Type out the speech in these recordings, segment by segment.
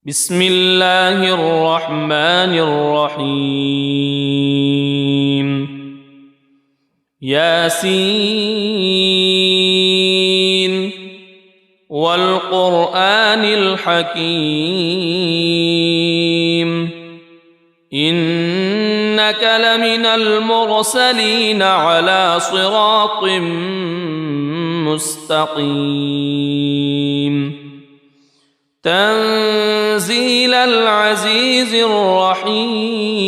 بسم الله الرحمن الرحيم ياسين والقرآن الحكيم إنك لمن المرسلين على صراط مستقيم تنزيل العزيز الرحيم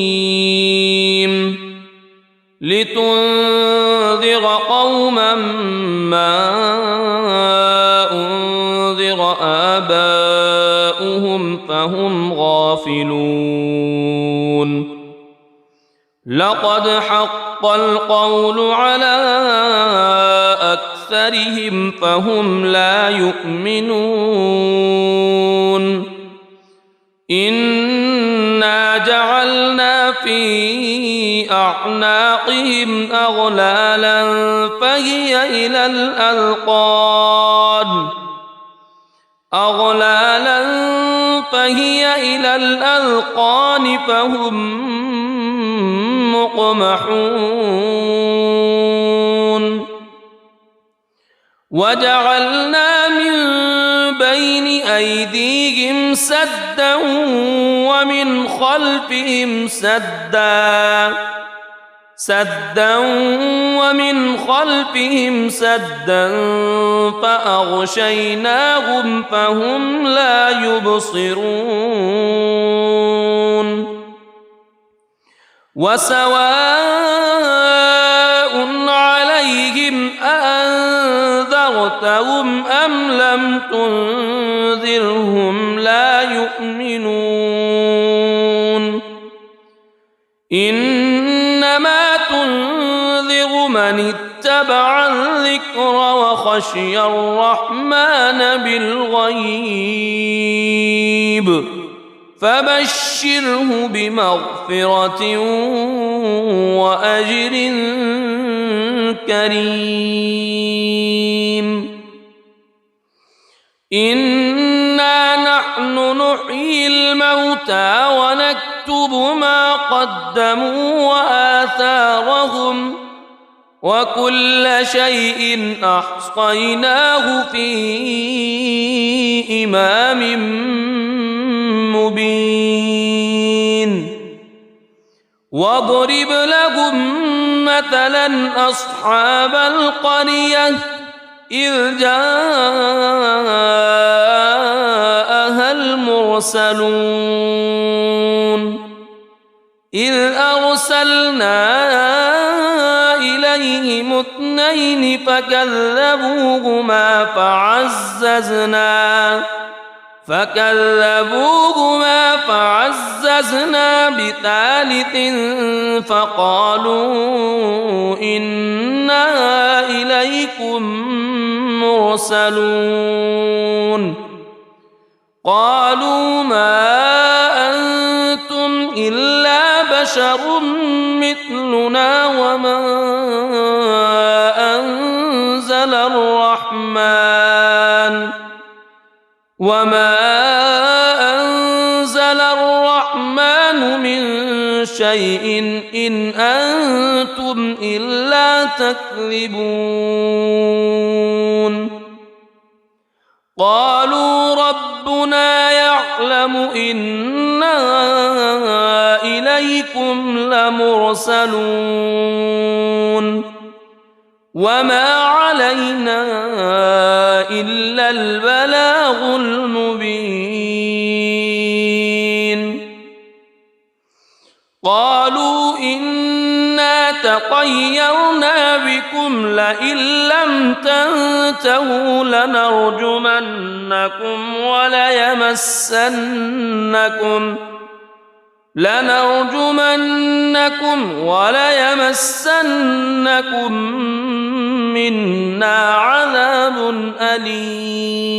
لتنذر قوما ما أنذر آباؤهم فهم غافلون لقد حق القول على أكثرهم فهم لا يؤمنون إنا جعلنا في أعناقهم أغلالا فهي إلى الأذقان فهم مقمحون وجعلنا من بين أيديهم سدا ومن خلفهم سدا فأغشيناهم فهم لا يبصرون وسواء عليهم أأنذرتهم أم لم تنذرهم لا يؤمنون إنما تنذر من اتبع الذكر وخشي الرحمن بالغيب فبشره بمغفرة وأجر كريم إنا نحن نحيي الموتى ونكتب ما قدموا وآثارهم وكل شيء أحصيناه في إمام مبين واضرب لهم مثلا أصحاب القرية إذ جاءها المرسلون إذ أرسلنا إليهم اثنين فكذبوهما فعززنا بثالث فقالوا إنا إليكم مرسلون قالوا ما أنتم إلا بشر مثلنا وما أنزل الرحمن من شيء إن أنتم إلا تكذبون قالوا ربنا يعلم إنا إليكم لمرسلون وما علينا إلا البلاغ المبين قالوا إنا تطيرنا بكم لئن لم تنتهوا لنرجمنكم وليمسنكم منا عذاب أليم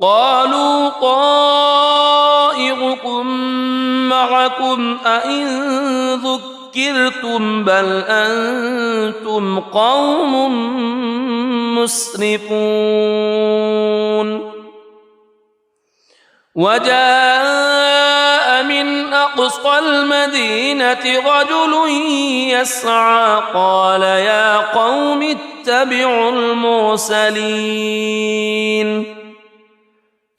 قالوا طائركم معكم أئن ذكرتم بل أنتم قوم مسرفون وجاء من أقصى المدينة رجل يسعى قال يا قوم اتبعوا المرسلين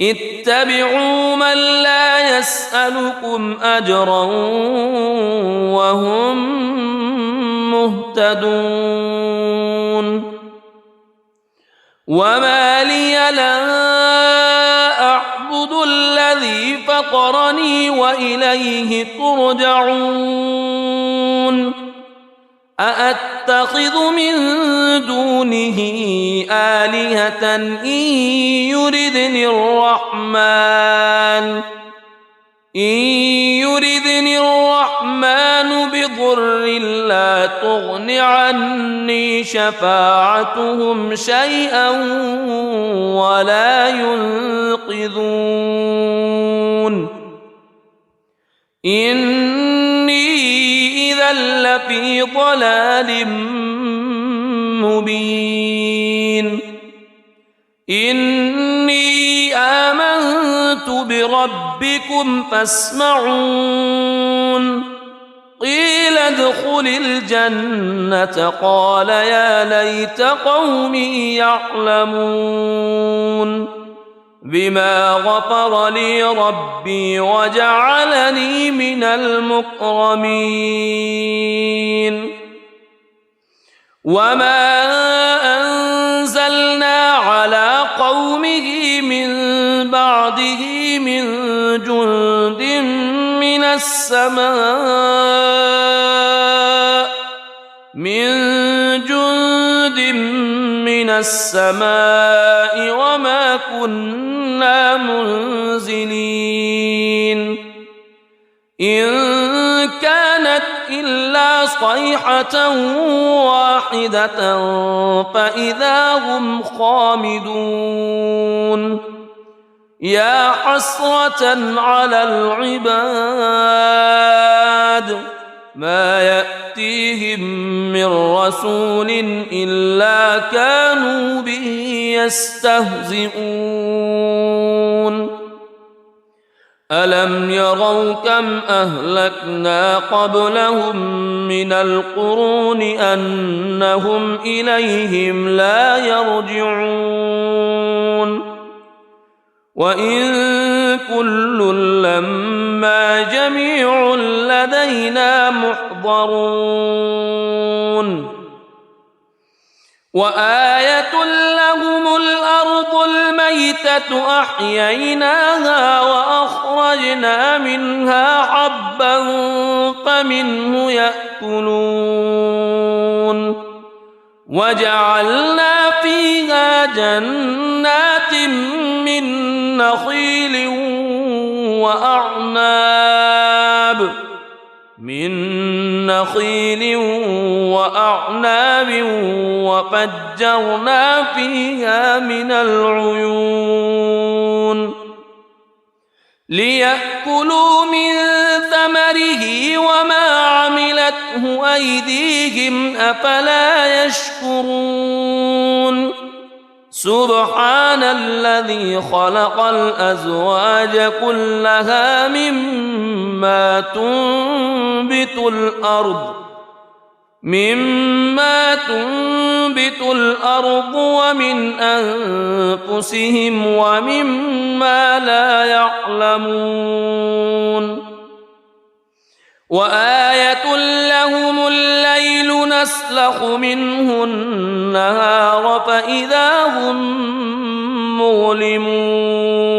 اتبعوا من لا يسألكم أجرا وهم مهتدون وما لي لا أعبد الذي فطرني وإليه ترجعون أأتخذ من دونه آلهة إن يردني الرحمن بضر لا تغن عني شفاعتهم شيئا ولا ينقذون إني إذا لفي ضلال مبين إني آمنت بربكم فاسمعون قيل ادخل الجنة قال يا ليت قومي يعلمون بما غفر لي ربي وجعلني من المكرمين وما أنزلنا على قومه من بعده من جند من السماء وما كنا منزلين إن كانت إلا صيحة واحدة فإذا هم خامدون يا حسرة على العباد ما يأتيهم من رسول إلا كانوا به يستهزئون ألم يروا كم أهلكنا قبلهم من القرون أنهم إليهم لا يرجعون وإن كل لما جميع لدينا محضرون وآية لهم الأرض الميتة أحييناها وأخرجنا منها حبا فمنه يأكلون وجعلنا فيها جنات من نخيل وأعناب وفجرنا فيها من العيون ليأكلوا من ثمره وما عملته أيديهم أفلا يشكرون سبحان الذي خلق الأزواج كلها مما تنبت الأرض ومن أنفسهم ومما لا يعلمون وآية لهم الليل نسلخ منه النهار فإذا هم مظلمون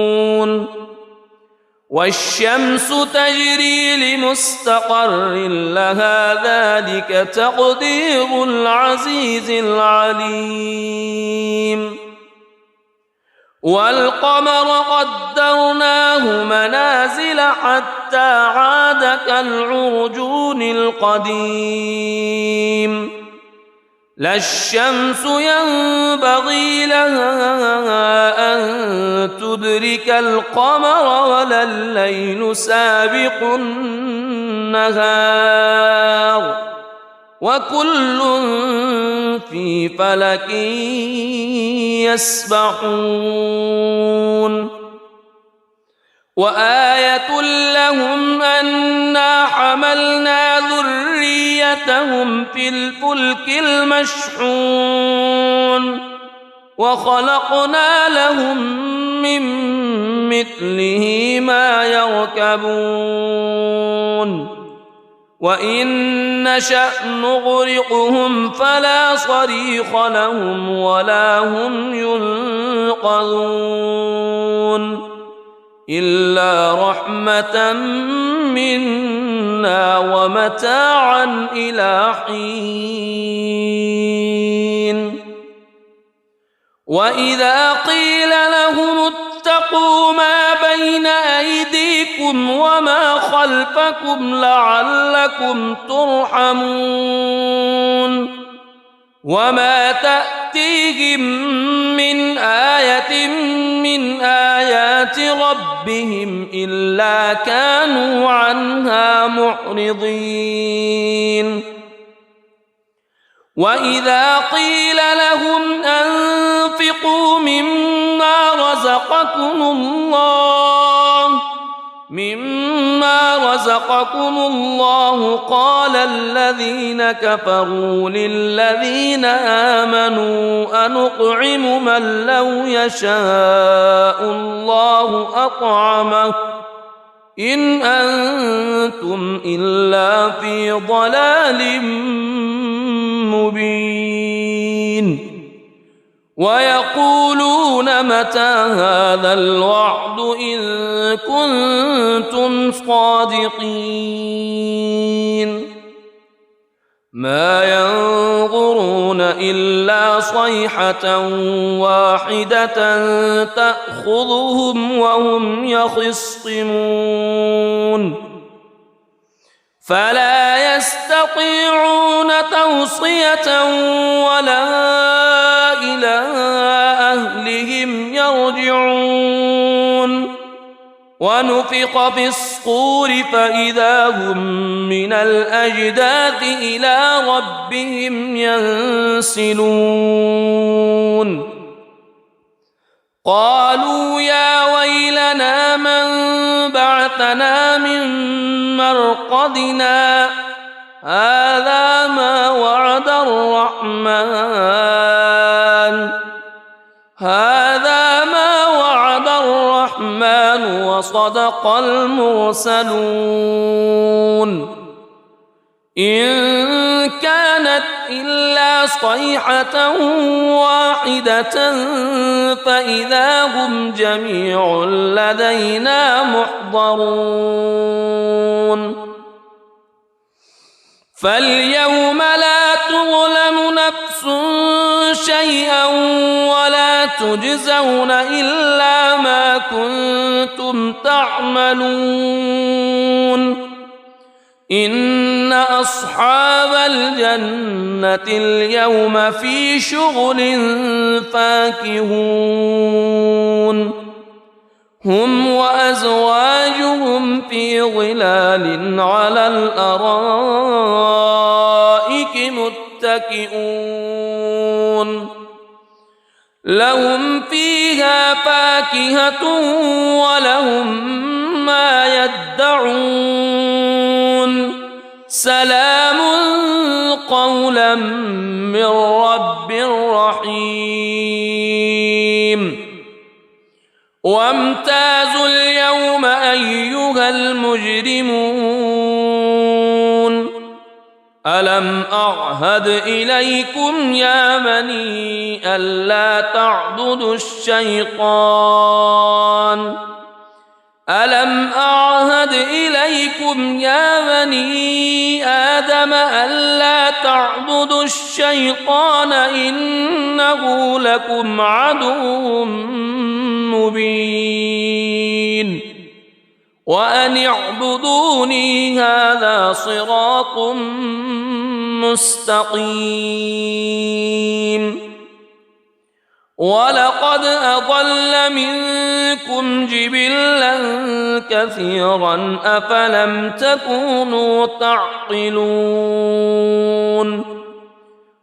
والشمس تجري لمستقر لها ذلك تقدير العزيز العليم والقمر قدرناه منازل حتى عاد كالعرجون القديم لا الشمس ينبغي لها أن تدرك القمر ولا الليل سابق النهار وكل في فلك يسبحون وآية لهم أنا حملنا ذريتهم في الفلك المشحون وخلقنا لهم من مثله ما يركبون وإن نشأ نغرقهم فلا صريخ لهم ولا هم ينقذون إلا رحمة منا ومتاعا إلى حين وإذا قيل لهم اتقوا ما بين أيديكم وما خلفكم لعلكم ترحمون وما تأتيهم من آية من آيات ربهم إلا كانوا عنها معرضين وإذا قيل لهم أنفقوا مما رزقكم الله قال الذين كفروا للذين آمنوا أنطعم من لو يشاء الله أطعمه إن أنتم إلا في ضلال مبين ويقولون متى هذا الوعد إن كنتم صادقين ما ينظرون إلا صيحة واحدة تأخذهم وهم يخصمون فلا يستطيعون توصية ولا إلى أهلهم يرجعون ونفخ في الصور فإذا هم من الأجداث إلى ربهم ينسلون قالوا يا ويلنا من بعثنا من مرقدنا هذا ما وعد الرحمن وصدق المرسلون إن كانت إلا صيحة واحدة فإذا هم جميع لدينا محضرون فاليوم لا تظلم نفس شيئا ولا تجزون إلا ما كنتم تعملون إن أصحاب الجنة اليوم في شغل فاكهون هم وأزواجهم في ظلال على الأرائك متكئون لهم فيها فاكهة ولهم ما يدعون سلام قولا من رب رحيم وامتازوا اليوم أيها المجرمون ألم أعهد إليكم يا بني ألا تعبدوا الشيطان ألم أعهد إليكم يا بني آدم ألا تعبدوا الشيطان إنه لكم عدو مبين وأن اعبدوني هذا صراط مستقيم ولقد أضل منكم جبلا كثيرا أفلم تكونوا تعقلون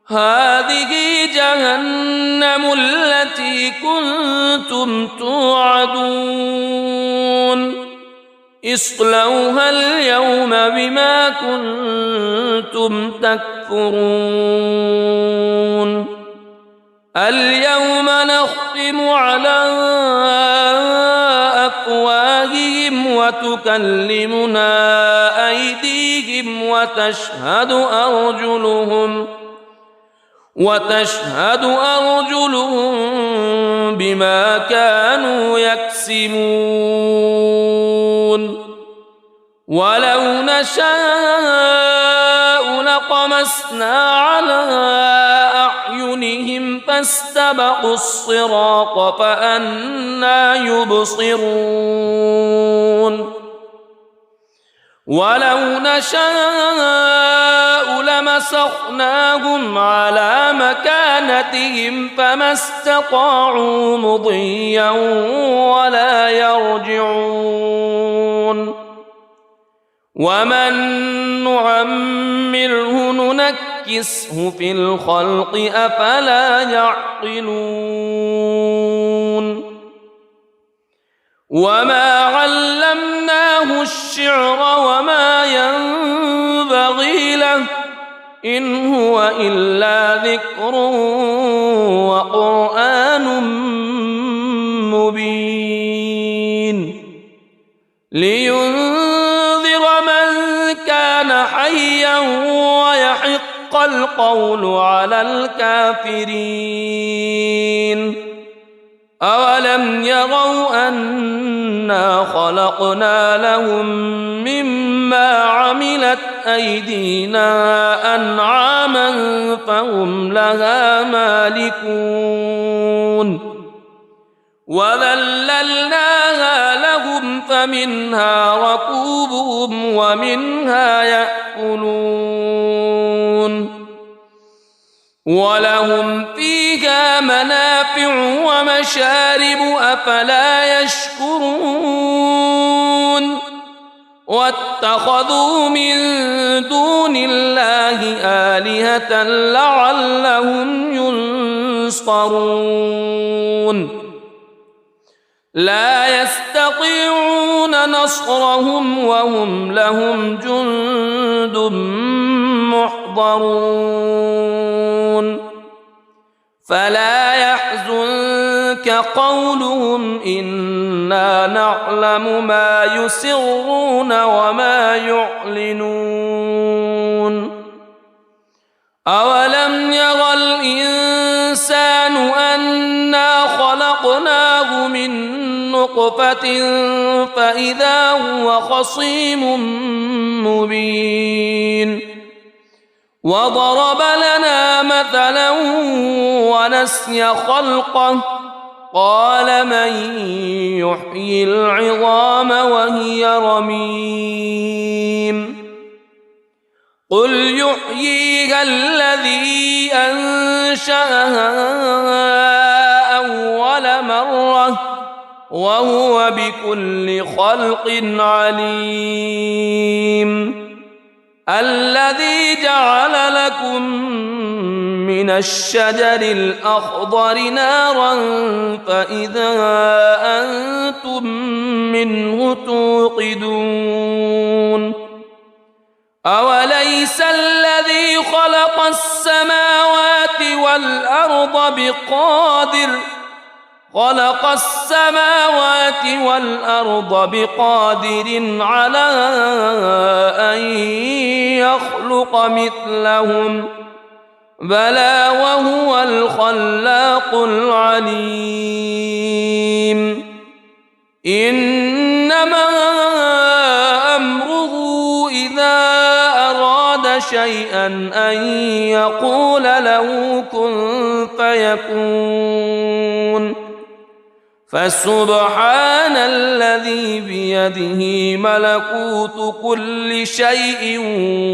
هذه جهنم التي كنتم توعدون اصلوها اليوم بما كنتم تكفرون اليوم نختم على أفواههم وتكلمنا أيديهم وتشهد أرجلهم بما كانوا يكسبون ولو نشاء لطمسنا على أعينهم فاستبقوا الصراط فأنى يبصرون ولو نشاء لمسخناهم على مكانتهم فما استطاعوا مضيا ولا يرجعون ومن نعمره ننكسه في الخلق أفلا يعقلون وما علمناه الشعر وما ينبغي له إن هو إلا ذكر وقرآن مبين لينذر من كان حيا ويحق القول على الكافرين أولم يروا أنا خلقنا لهم مما عملت أيدينا أنعاما فهم لها مالكون وذللناها لهم فمنها ركوبهم ومنها يأكلون ولهم فيها منافع ومشارب أفلا يشكرون واتخذوا من دون الله آلهة لعلهم ينصرون لا يستطيعون نصرهم وهم لهم جند محضرون فلا يحزنك قولهم إنا نعلم ما يسرون وما يعلنون أولم ير الإنسان أنا خلقناه من نطفة فإذا هو خصيم مبين وضرب لنا مثلا ونسي خلقه قال من يحيي العظام وهي رميم قل يحييها الذي أنشأها أول مرة وهو بكل خلق عليم الذي جعل لكم من الشجر الأخضر نارا فإذا أنتم منه توقدون أوليس الذي خلق السماوات والأرض بقادر على أن يخلق مثلهم بلى وهو الخلاق العليم إنما أمره إذا أراد شيئا أن يقول له كن فيكون فسبحان الذي بيده ملكوت كل شيء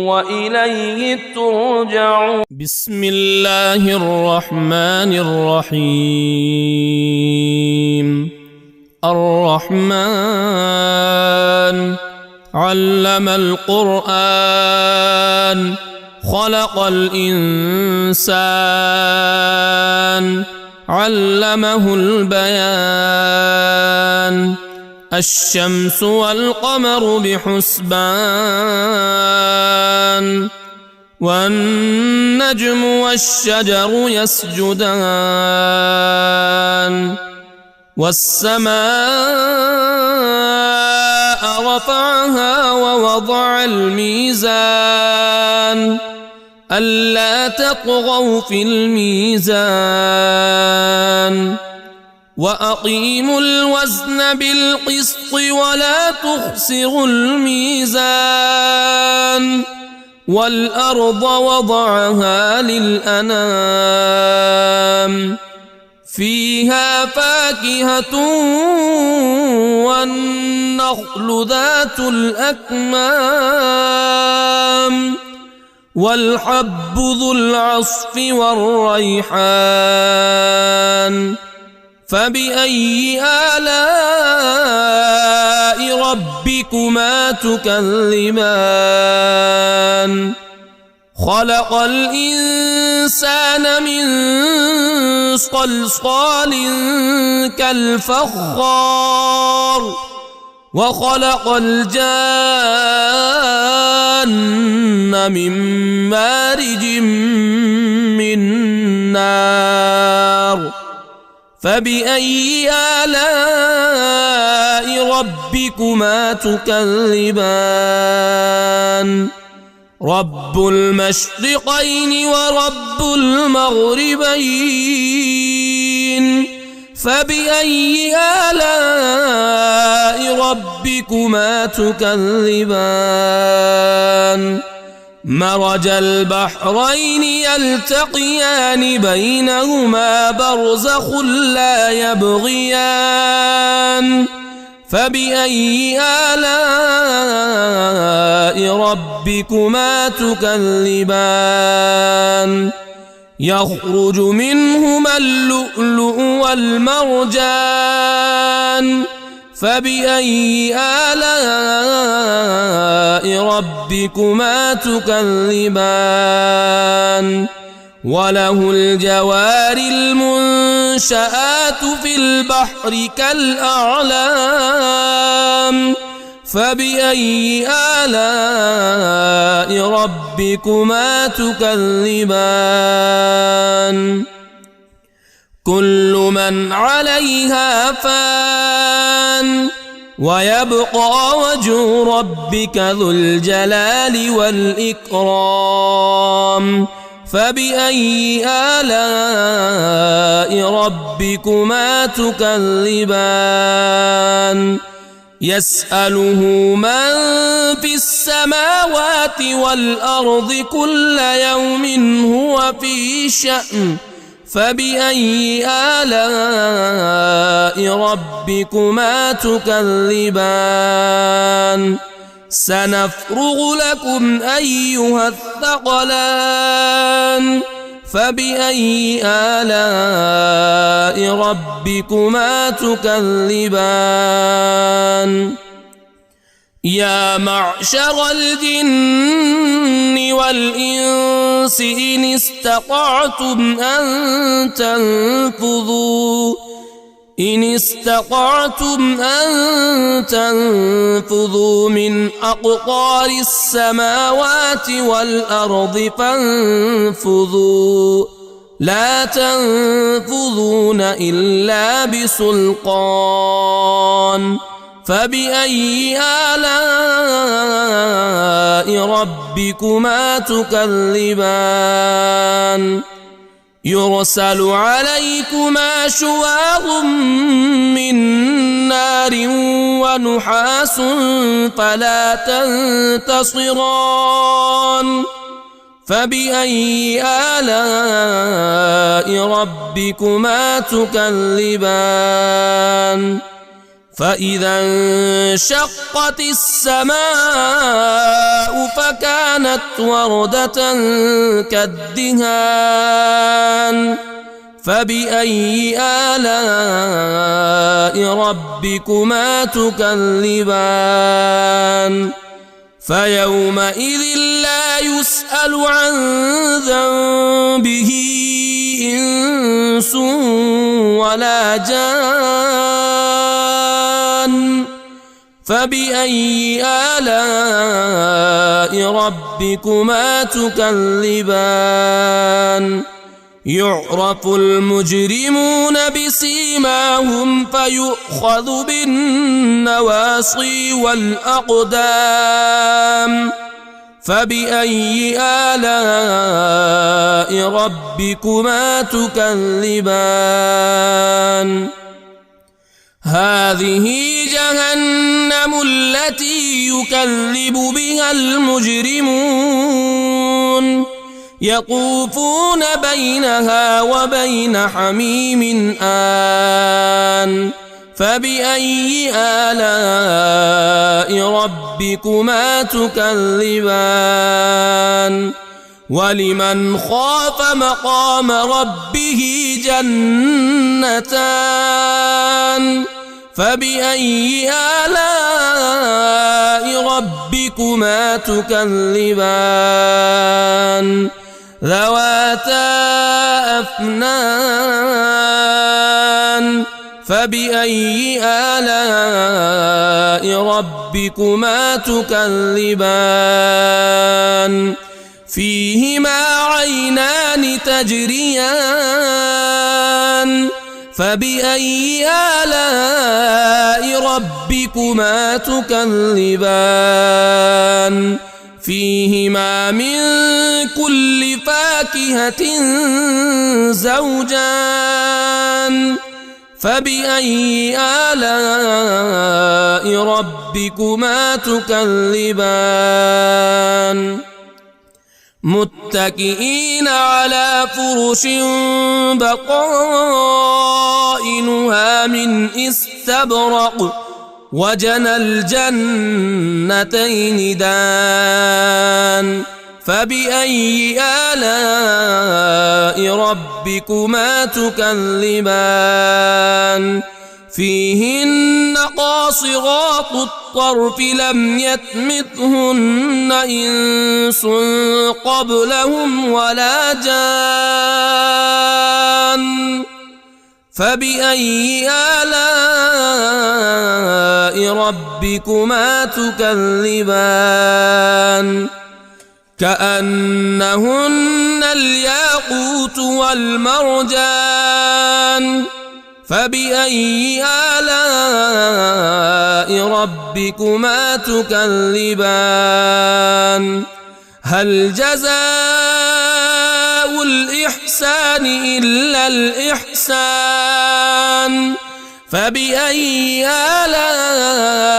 وإليه ترجعون بسم الله الرحمن الرحيم الرحمن علم القرآن خلق الإنسان علمه البيان الشمس والقمر بحسبان والنجم والشجر يسجدان والسماء رفعها ووضع الميزان ألا تطغوا في الميزان وأقيموا الوزن بالقسط ولا تخسروا الميزان والأرض وضعها للأنام فيها فاكهة والنخل ذات الأكمام والحب ذو العصف والريحان فبأي آلاء ربكما تكذبان خلق الإنسان من صلصال كالفخار وخلق الجان من مارج من نار فبأي آلاء ربكما تكذبان رب المشرقين ورب المغربين فبأي آلاء ربكما تكذبان مرج البحرين يلتقيان بينهما برزخ لا يبغيان فبأي آلاء ربكما تكذبان يخرج منهما اللؤلؤ والمرجان فبأي آلاء ربكما تكذبان وله الجوار المنشآت في البحر كالأعلام فبأي آلاء ربكما تكذبان كل من عليها فان ويبقى وجه ربك ذو الجلال والإكرام فبأي آلاء ربكما تكذبان يسأله من في السماوات والأرض كل يوم هو في شأن فبأي آلاء ربكما تكذبان سنفرغ لكم أيها الثقلان فبأي آلاء ربكما تكذبان يا معشر الجن والإنس إن استطعتم أن تنفذوا من أقطار السماوات والأرض فانفذوا لا تنفذون إلا بسلطان فبأي آلاء ربكما تكذبان يرسل عليكما شواظ من نار ونحاس فلا تنتصران فبأي آلاء ربكما تكذبان فإذا انشقت السماء فكانت وردة كالدهان فبأي آلاء ربكما تكذبان فيومئذ لا يسأل عن ذنبه إنس ولا جان فبأي آلاء ربكما تكذبان يعرف المجرمون بسيماهم فيؤخذ بالنواصي والأقدام فبأي آلاء ربكما تكذبان هذه جهنم التي يكذب بها المجرمون يطوفون بينها وبين حميم آن فبأي آلاء ربكما تكذبان ولمن خاف مقام ربه جنتان فبأي آلاء ربكما تكذبان ذواتا أفنان فبأي آلاء ربكما تكذبان فيهما عينان تجريان فبأي آلاء ربكما تكذبان فيهما من كل فاكهة زوجان فبأي آلاء ربكما تكذبان متكئين على فرش بطائنها من استبرق وجنى الجنتين دان فبأي آلاء ربكما تكذبان فيهن قاصرات الطرف لم يطمثهن إنس قبلهم ولا جان فبأي آلاء ربكما تكذبان كأنهن الياقوت والمرجان فبأي آلاء ربكما تكذبان هل جزاء الإحسان إلا الإحسان فبأي آلاء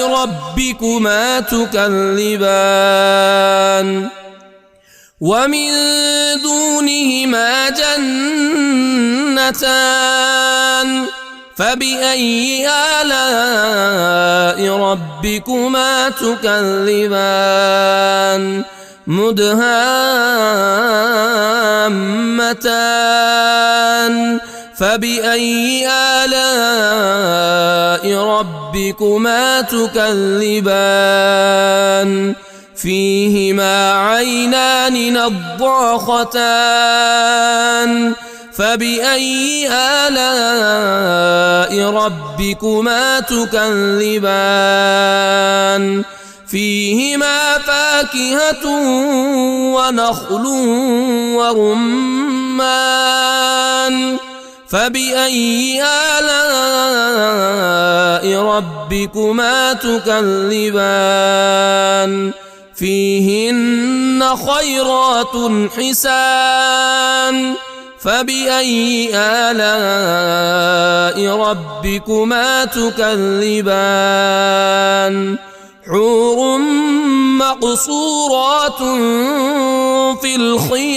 ربكما تكذبان ومن دونهما جنتان فبأي آلاء ربكما تكذبان مدهامتان فبأي آلاء ربكما تكذبان فيهما عينان نضاختان فبأي آلاء ربكما تكذبان فيهما فاكهة ونخل ورمان فبأي آلاء ربكما تكذبان فيهن خيرات حسان فبأي آلاء ربكما تكذبان حور مقصورات في الخيام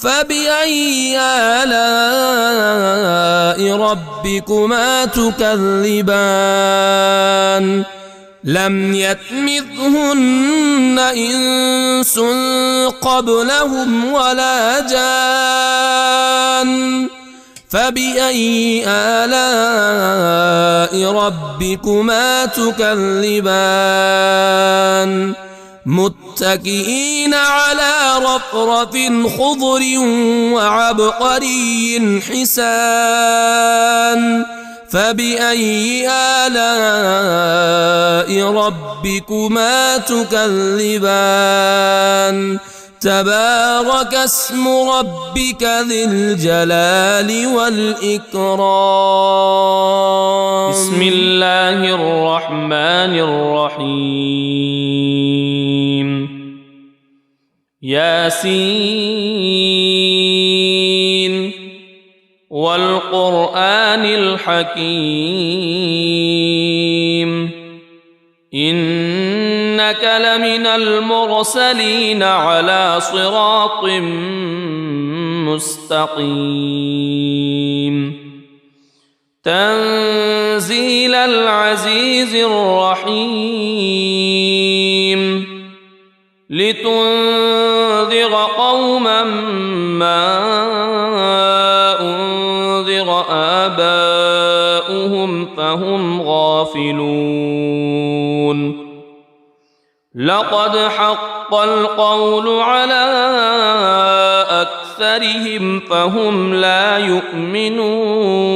فبأي آلاء ربكما تكذبان لم يطمثهن إنس قبلهم ولا جان فبأي آلاء ربكما تكذبان متكئين على رفرف خضر وعبقري حسان فبأي آلاء ربكما تكذبان تبارك اسم ربك ذي الجلال والإكرام. بسم الله الرحمن الرحيم. ياسين والقرآن الحكيم إنك لمن المرسلين على صراط مستقيم تنزيل العزيز الرحيم لتنذر قوما ما أنذر آباؤهم فهم غافلون لقد حق القول على أكثرهم فهم لا يؤمنون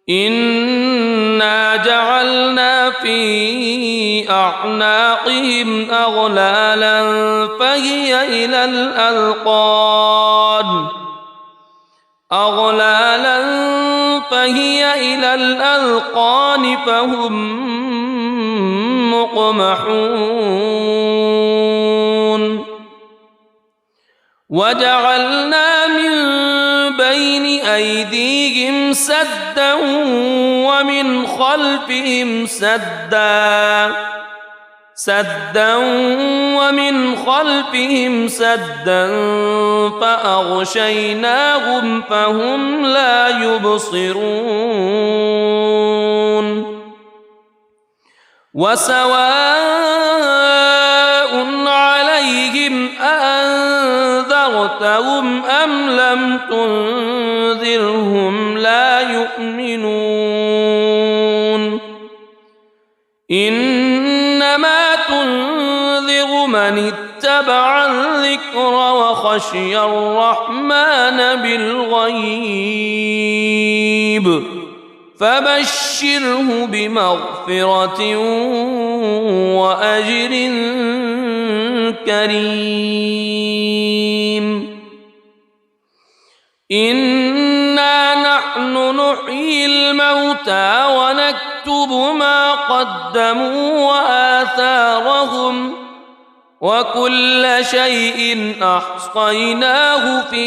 إنا جعلنا في أعناقهم أغلالا فهي إلى الأذقان فهم مقمحون وجعلنا من بين أيديهم سدا ومن خلفهم سدا فأغشيناهم فهم لا يبصرون وسواء عليهم أأنذرتهم أم لم تنذرهم لا يؤمنون إنما تنذر من اتبع الذكر وخشي الرحمن بالغيب فبشره بمغفرة وأجر كريم إنا نحن نحيي الموتى ونكتب ما قدموا وآثارهم وكل شيء أحصيناه في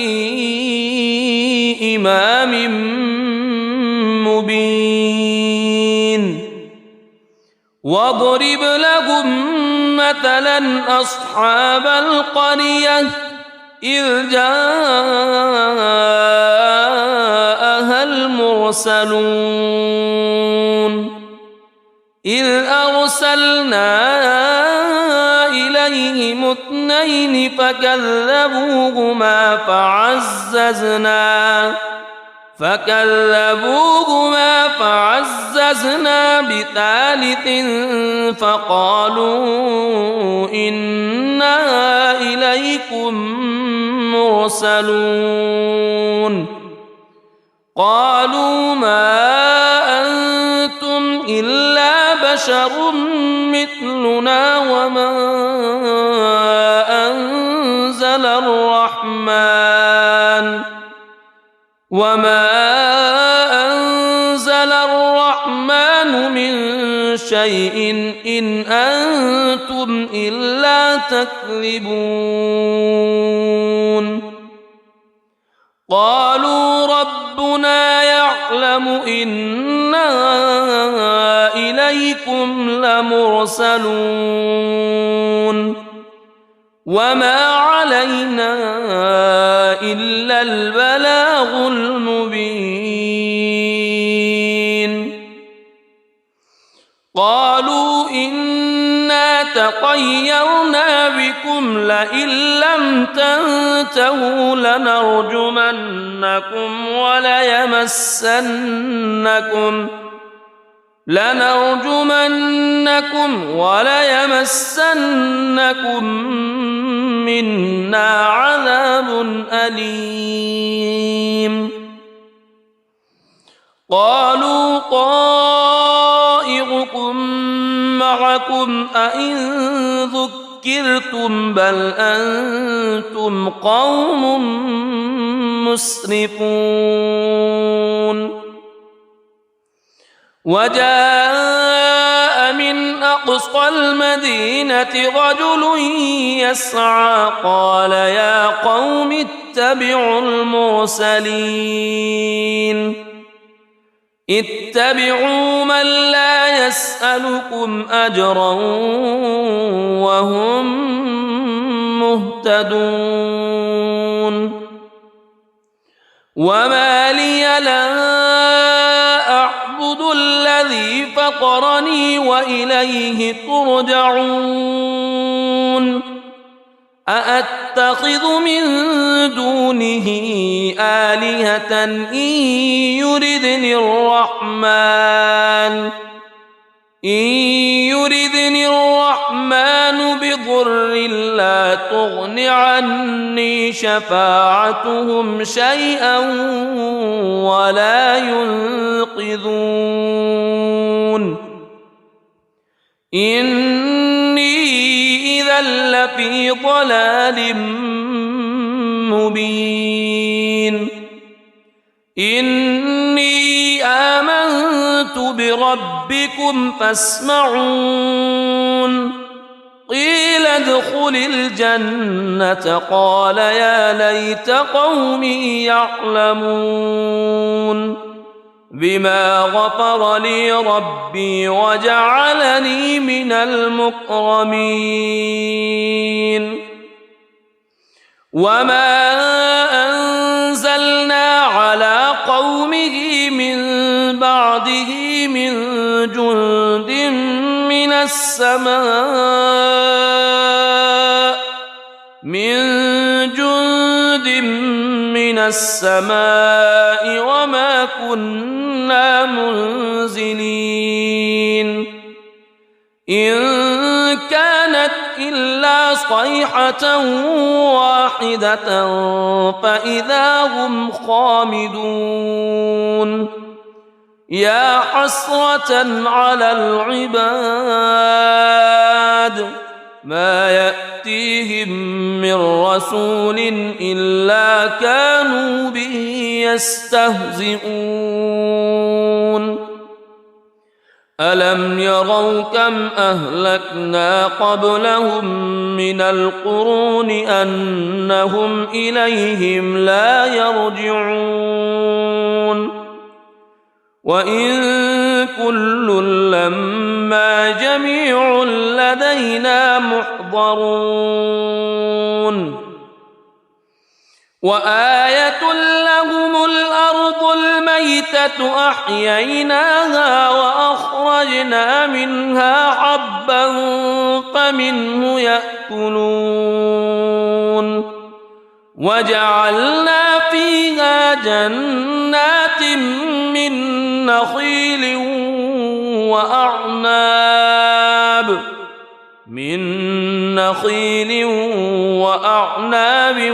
إمام مبين واضرب لهم مثلا أصحاب القرية إذ جاءها المرسلون إذ أرسلنا إليهم اثنين فكذبوهما فعززنا بثالث فقالوا إنا إليكم مرسلون قالوا ما أنتم إلا بشر مثلنا وما أنزل الرحمن من شيء إن أنتم إلا تكذبون قالوا ربنا يعلم إنا إليكم لمرسلون وما علينا إلا البلاغ المبين قالوا إنا تطيرنا بكم لئن لم تنتهوا لنرجمنكم وليمسنكم منا عذاب أليم قالوا طائركم معكم أئن ذكرتم بل أنتم قوم مسرفون وجاء من أقصى المدينة رجل يسعى قال يا قوم اتبعوا المرسلين اتبعوا من لا يسألكم أجرا وهم مهتدون وما لي لا أعبد الذي فطرني وإليه ترجعون أأتخذ من دونه آلهة إن يردني الرحمن بضر لا تغن عني شفاعتهم شيئا ولا ينقذون إني إذا لفي ضلال مبين إني آمنت بربكم فاسمعون قيل ادخل الجنة قال يا ليت قومي يعلمون بما غفر لي ربي وجعلني من المكرمين وما أنزلنا على قومه من بعده من جند من السماء وما كنا منزلين إن كانت إلا صيحة واحدة فإذا هم خامدون يا حسرة على العباد ما يأتيهم من رسول إلا كانوا به يستهزئون ألم يروا كم أهلكنا قبلهم من القرون أنهم إليهم لا يرجعون وإن كل لما جميع لدينا محضرون وآية لهم الأرض الميتة أحييناها وأخرجنا منها حبا فمنه يأكلون وجعلنا فيها جنات من نخيل وأعناب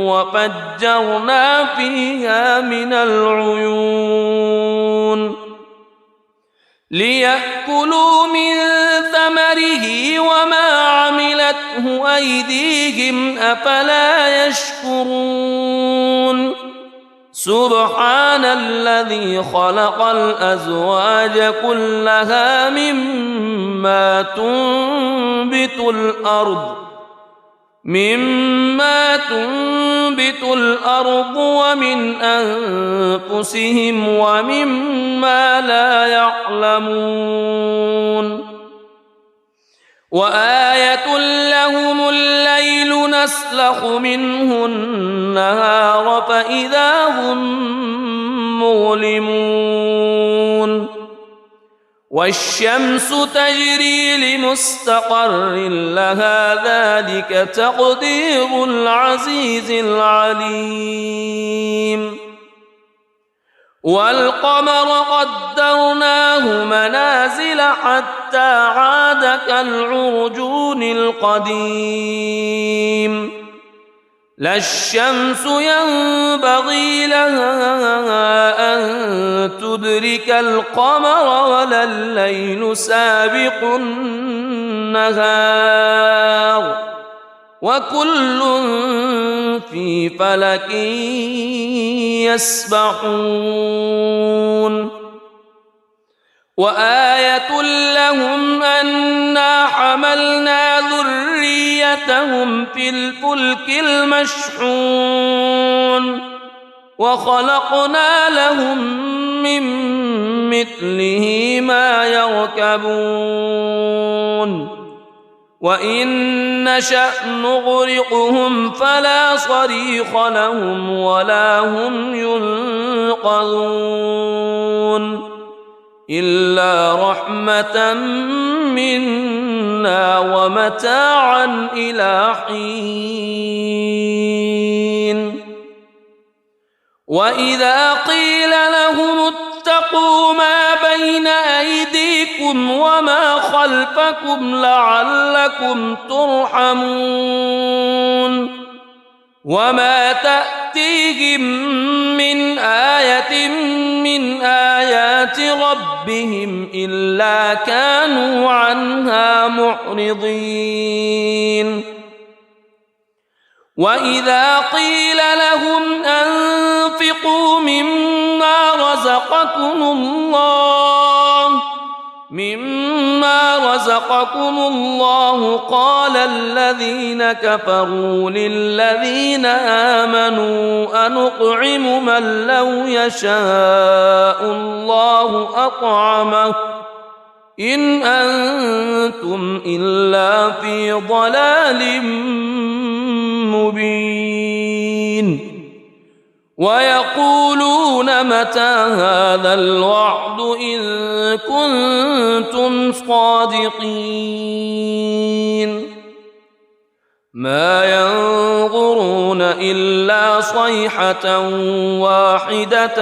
وفجرنا فيها من العيون ليأكلوا من ثمره وما عملته أيديهم أفلا يشكرون سبحان الذي خلق الأزواج كلها مما تنبت الأرض ومن أنفسهم ومما لا يعلمون وآية لهم الليل نسلخ منه النهار فإذا هم مظلمون والشمس تجري لمستقر لها ذلك تقدير العزيز العليم والقمر قدرناه منازل حتى عاد كالعرجون القديم لا الشمس ينبغي لها أن تدرك القمر ولا الليل سابق النهار وكل في فلك يسبحون وآية لهم أنا حملنا ذريتهم في الفلك المشحون وخلقنا لهم من مثله ما يركبون وإن نشأ نغرقهم فلا صريخ لهم ولا هم ينقذون إلا رحمة منا ومتاعا إلى حين وإذا قيل لهم اتقوا ما بين أيديكم وما خلفكم لعلكم ترحمون وما تأتيهم من آية من آيات ربهم إلا كانوا عنها معرضين وإذا قيل لهم أنفقوا مما رزقكم الله قال الذين كفروا للذين آمنوا أنطعم من لو يشاء الله أطعمه إن أنتم إلا في ضلال مبين ويقولون متى هذا الوعد إن كنتم صادقين ما ينظرون إلا صيحة واحدة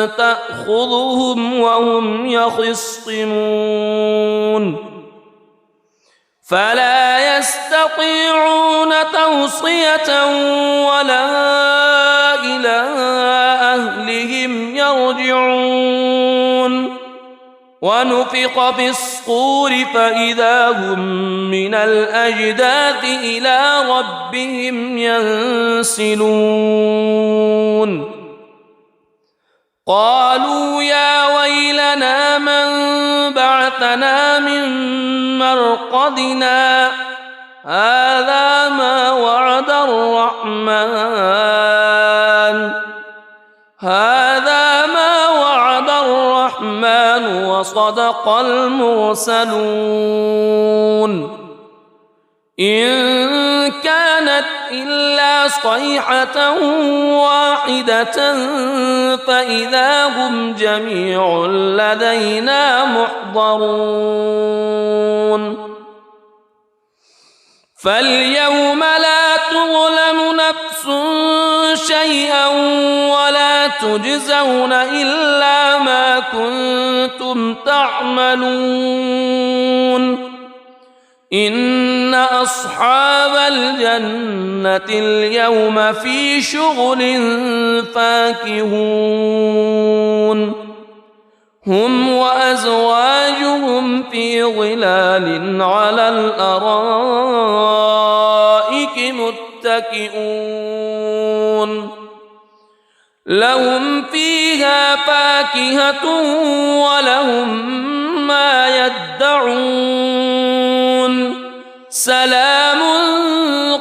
تأخذهم وهم يخصمون فلا يستطيعون توصية ولا إلى أهلهم يرجعون ونفخ في الصور فإذا هم من الأجداث إلى ربهم ينسلون قالوا يا ويلنا من بعثنا من مرقدنا هذا ما وعد الرحمن وصدق المرسلون إن كانت إلا صيحة واحدة فإذا هم جميع لدينا محضرون فاليوم لا تظلم نفس شيئا ولا تجزون إلا ما كنتم تعملون إن أصحاب الجنة اليوم في شغل فاكهون هم وأزواجهم في ظلال على الأرائك متكئون لهم فيها فاكهة ولهم ما يدعون سلام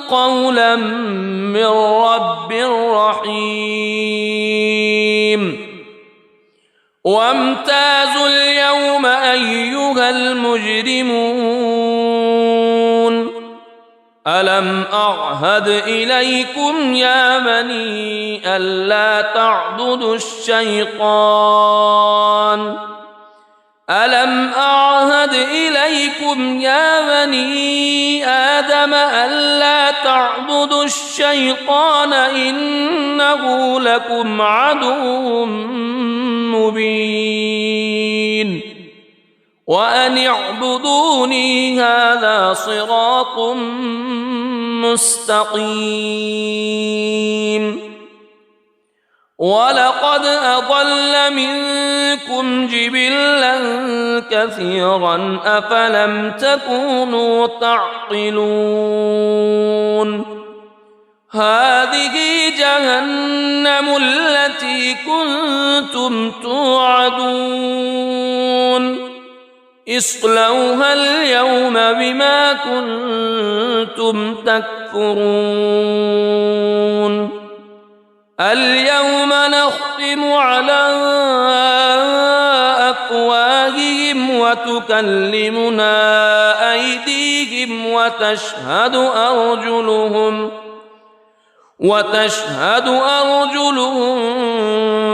قولا من رب رحيم وامتازوا اليوم أيها المجرمون ألم أعهد إليكم يا بني ألا تعبدوا الشيطان ألم أعهد إليكم يا بني آدم ألا تعبدوا الشيطان إنه لكم عدو مبين وأن اعبدوني هذا صراط مستقيم ولقد أضل منكم جبلا كثيرا أفلم تكونوا تعقلون هذه جهنم التي كنتم توعدون اصلوها اليوم بما كنتم تكفرون اليوم نختم على أفواههم وتكلمنا أيديهم وتشهد أرجلهم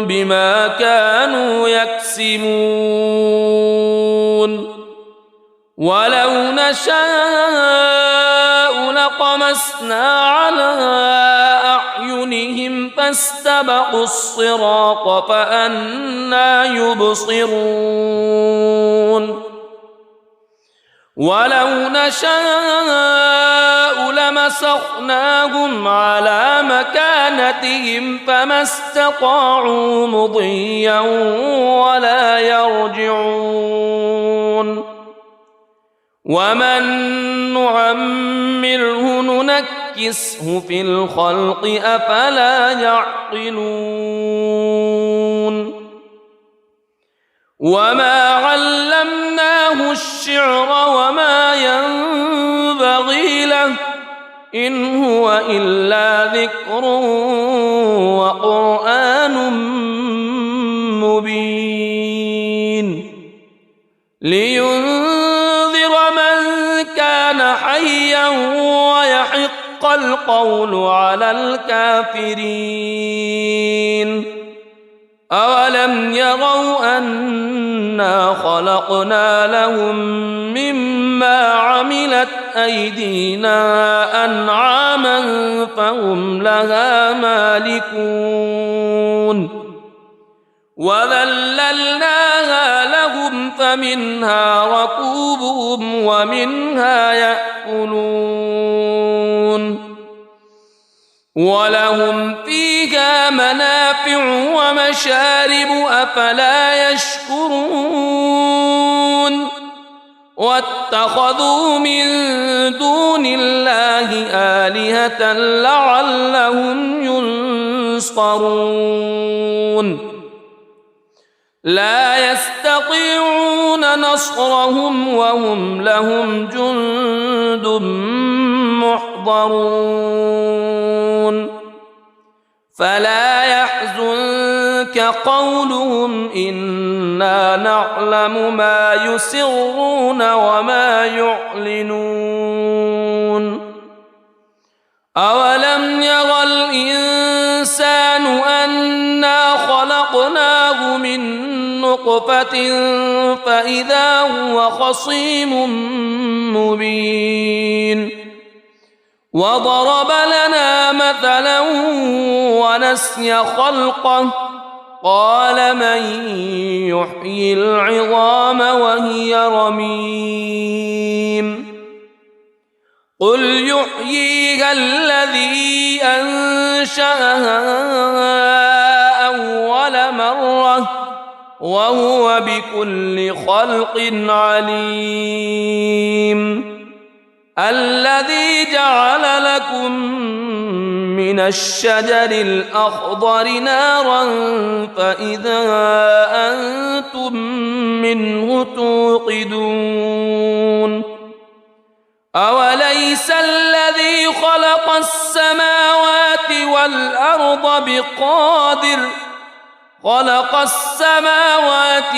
بما كانوا يكسبون ولو نشاء لطمسنا على أعينهم فاستبقوا الصراط فأنى يبصرون ولو نشاء لمسخناهم على مكانتهم فما استطاعوا مضيا ولا يرجعون ومن نعمره ننكسه في الخلق أفلا يعقلون وما علمناه الشعر وما ينبغي له إن هو إلا ذكر وقرآن مبين لينذر من كان حيا ويحق القول على الكافرين أولم يروا أنا خلقنا لهم مما عملت أيدينا أنعاما فهم لها مالكون وذللناها لهم فمنها ركوبهم ومنها يأكلون ولهم فيها منافع ومشارب أفلا يشكرون واتخذوا من دون الله آلهة لعلهم ينصرون لا يستطيعون نصرهم وهم لهم جند محضرون فلا يحزنك قولهم إنا نعلم ما يسرون وما يعلنون أولم ير الإنسان أنا خلقناه من نطفة فإذا هو خصيم مبين وضرب لنا مثلا ونسي خلقه قال من يحيي العظام وهي رميم قل يحييها الذي أنشأها أول مرة وهو بكل خلق عليم الذي جعل لكم من الشجر الأخضر نارا فإذا أنتم منه توقدون أوليس الذي خلق السماوات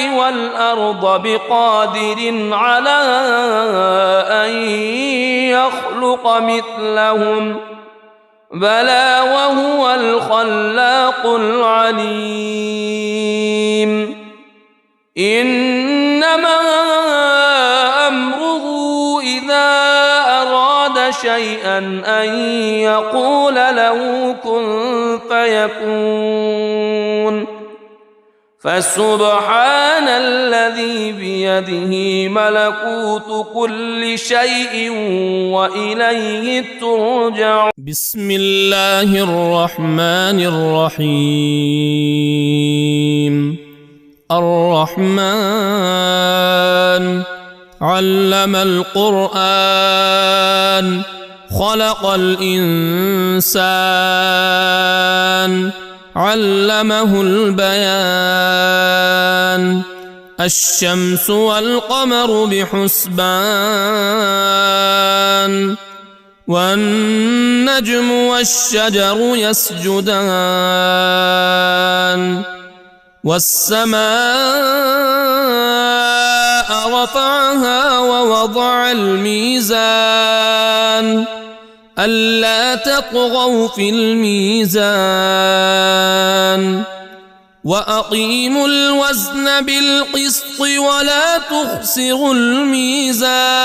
والأرض بقادر على أن يخلق مثلهم بلى وهو الخلاق العليم إنما أمره إذا أراد شيئا أن يقول له كن فيكون فسبحان الذي بيده ملكوت كل شيء وإليه ترجع. بسم الله الرحمن الرحيم. الرحمن علم القرآن خلق الإنسان علمه البيان. الشمس والقمر بحسبان والنجم والشجر يسجدان. والسماء رفعها ووضع الميزان ألا تطغوا في الميزان وأقيموا الوزن بالقسط ولا تخسروا الميزان.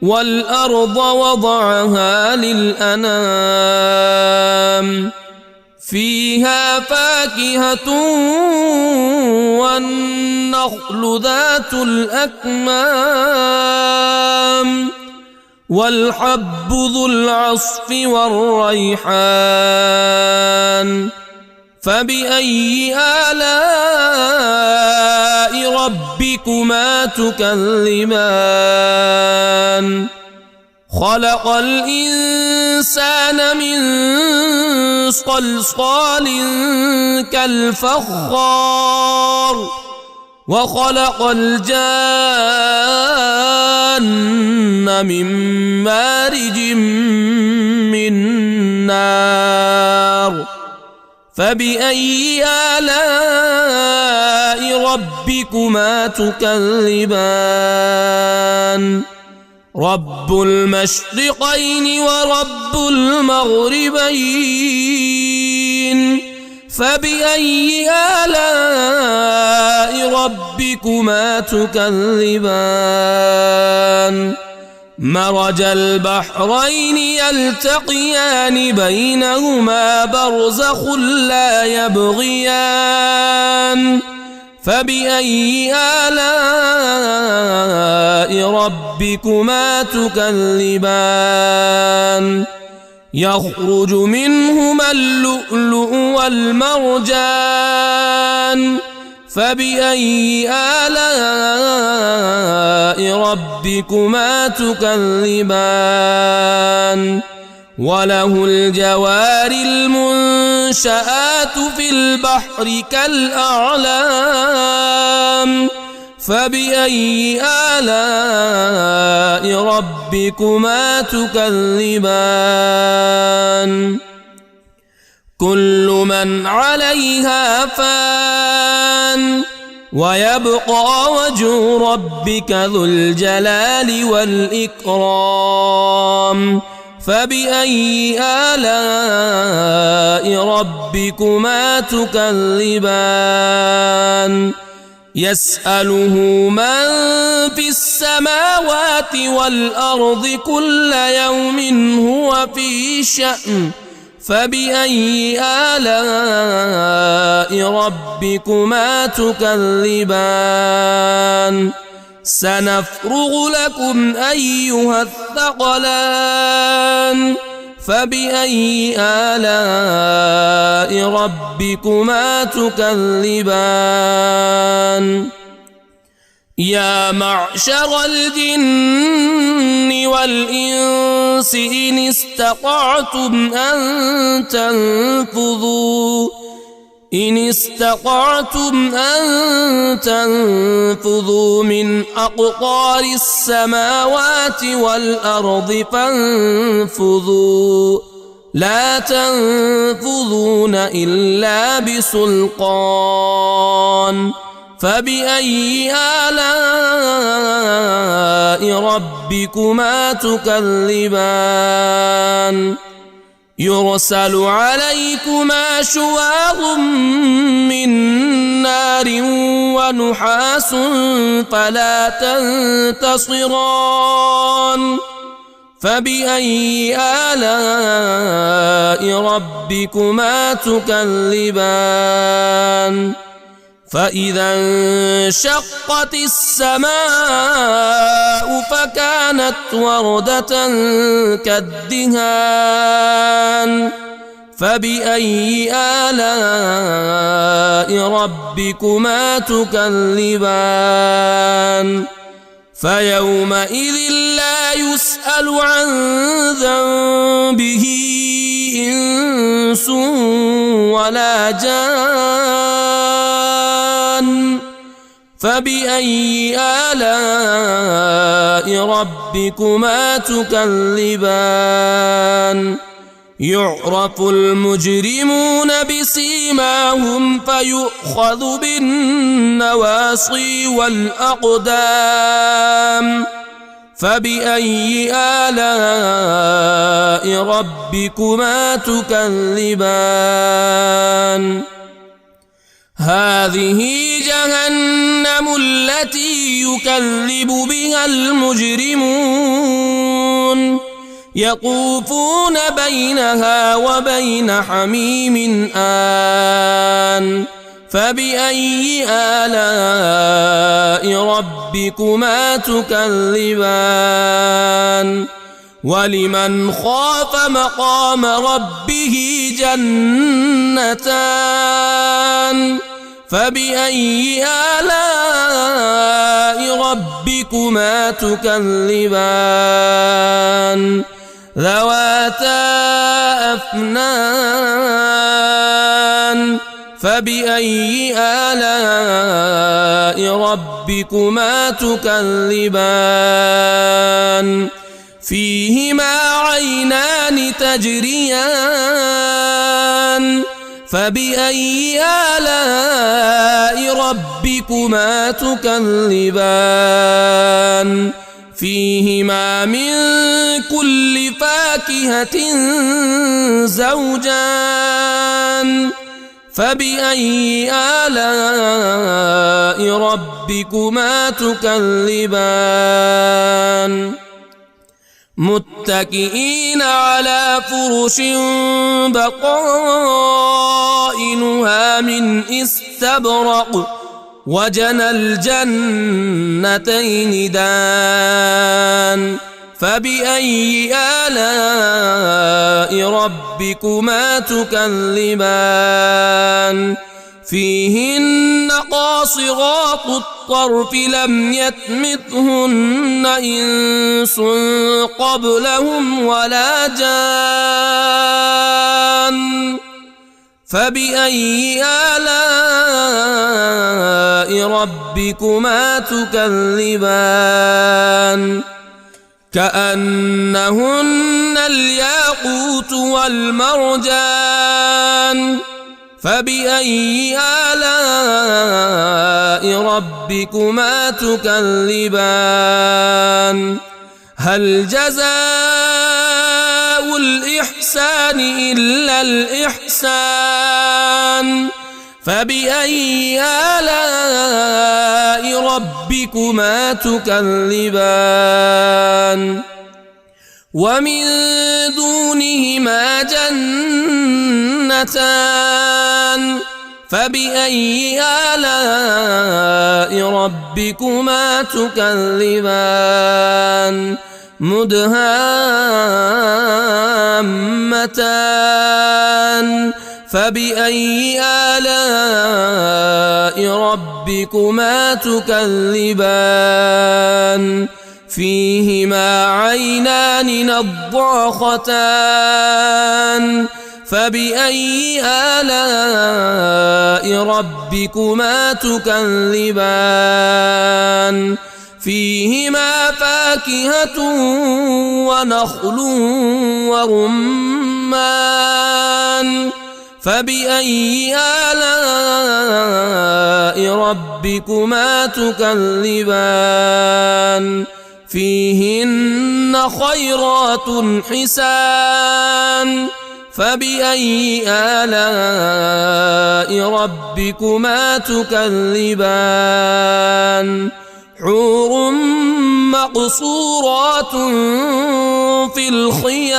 والأرض وضعها للأنام فيها فاكهة والنخل ذات الأكمام والحب ذو العصف والريحان. فبأي آلاء ربكما تكذبان. خلق الإنسان من صلصال كالفخار وخلق الجان من مارج من نار. فبأي آلاء ربكما تكذبان. رب المشرقين ورب المغربين. فبأي آلاء ربكما تكذبان. مرج البحرين يلتقيان بينهما برزخ لا يبغيان. فبأي آلاء ربكما تكذبان. يخرج منهما اللؤلؤ والمرجان. فبأي آلاء ربكما تكذبان. وله الجوار المنشآت في البحر كالأعلام. فبأي آلاء ربكما تكذبان. كل من عليها فان ويبقى وجه ربك ذو الجلال والإكرام. فبأي آلاء ربكما تكذبان. يسأله من في السماوات والأرض كل يوم هو في شأن. فبأي آلاء ربكما تكذبان. سنفرغ لكم أيها الثقلان. فبأي آلاء ربكما تكذبان. يا معشر الجن والإنس إن استطعتم أن تنفذوا من أقطار السماوات والأرض فانفذوا لا تنفذون إلا بسلطان. فبأي آلاء ربكما تكذبان. يرسل عليكما شواظ من نار ونحاس فلا تنتصران. فبأي آلاء ربكما تكذبان فإذا انشقت السماء فكانت وردة كالدهان فبأي آلاء ربكما تكذبان فيومئذ لا يسأل عن ذنبه إنس ولا جان فبأي آلاء ربكما تكذبان يعرف المجرمون بسيماهم فيؤخذ بالنواصي والأقدام فبأي آلاء ربكما تكذبان هذه جهنم التي يكذب بها المجرمون يطوفون بينها وبين حميم آن فبأي آلاء ربكما تكذبان ولمن خاف مقام ربه جنتان فبأي آلاء ربكما تكذبان ذواتا أفنان فبأي آلاء ربكما تكذبان فيهما عينان تجريان فبأي آلاء ربكما تكذبان فيهما من كل فاكهة زوجان فبأي آلاء ربكما تكذبان متكئين على فرش بطائنها من استبرق وجنى الجنتين دان فبأي آلاء ربكما تكذبان فيهن قاصرات الطرف لم يطمثهن إنس قبلهم ولا جان فبأي آلاء ربكما تكذبان كأنهن الياقوت والمرجان فبأي آلاء ربكما تكذبان هل جزاء الإحسان إلا الإحسان فبأي آلاء ربكما تكذبان ومن دونهما جنتان فبأي آلاء ربكما تكذبان مدهامتان فبأي آلاء ربكما تكذبان فيهما عينان نضاختان فبأي آلاء ربكما تكذبان فيهما فاكهة ونخل ورمان فبأي آلاء ربكما تكذبان فيهن خيرات حسان فبأي آلاء ربكما تكذبان حور مقصورات في الخيام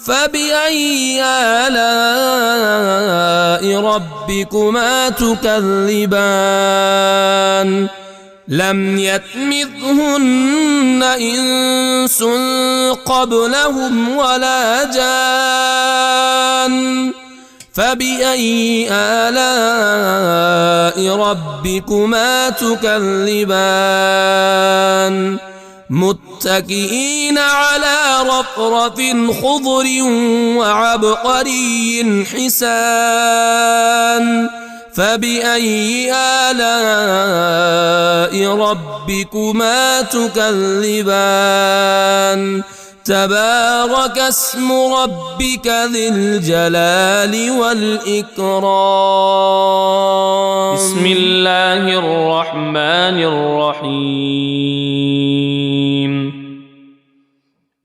فبأي آلاء ربكما تكذبان لم يطمثهن إنس قبلهم ولا جان فبأي آلاء ربكما تكذبان متكئين على رفرف خضر وعبقري حسان فبأي آلاء ربكما تكذبان تبارك اسم ربك ذي الجلال والإكرام. بسم الله الرحمن الرحيم.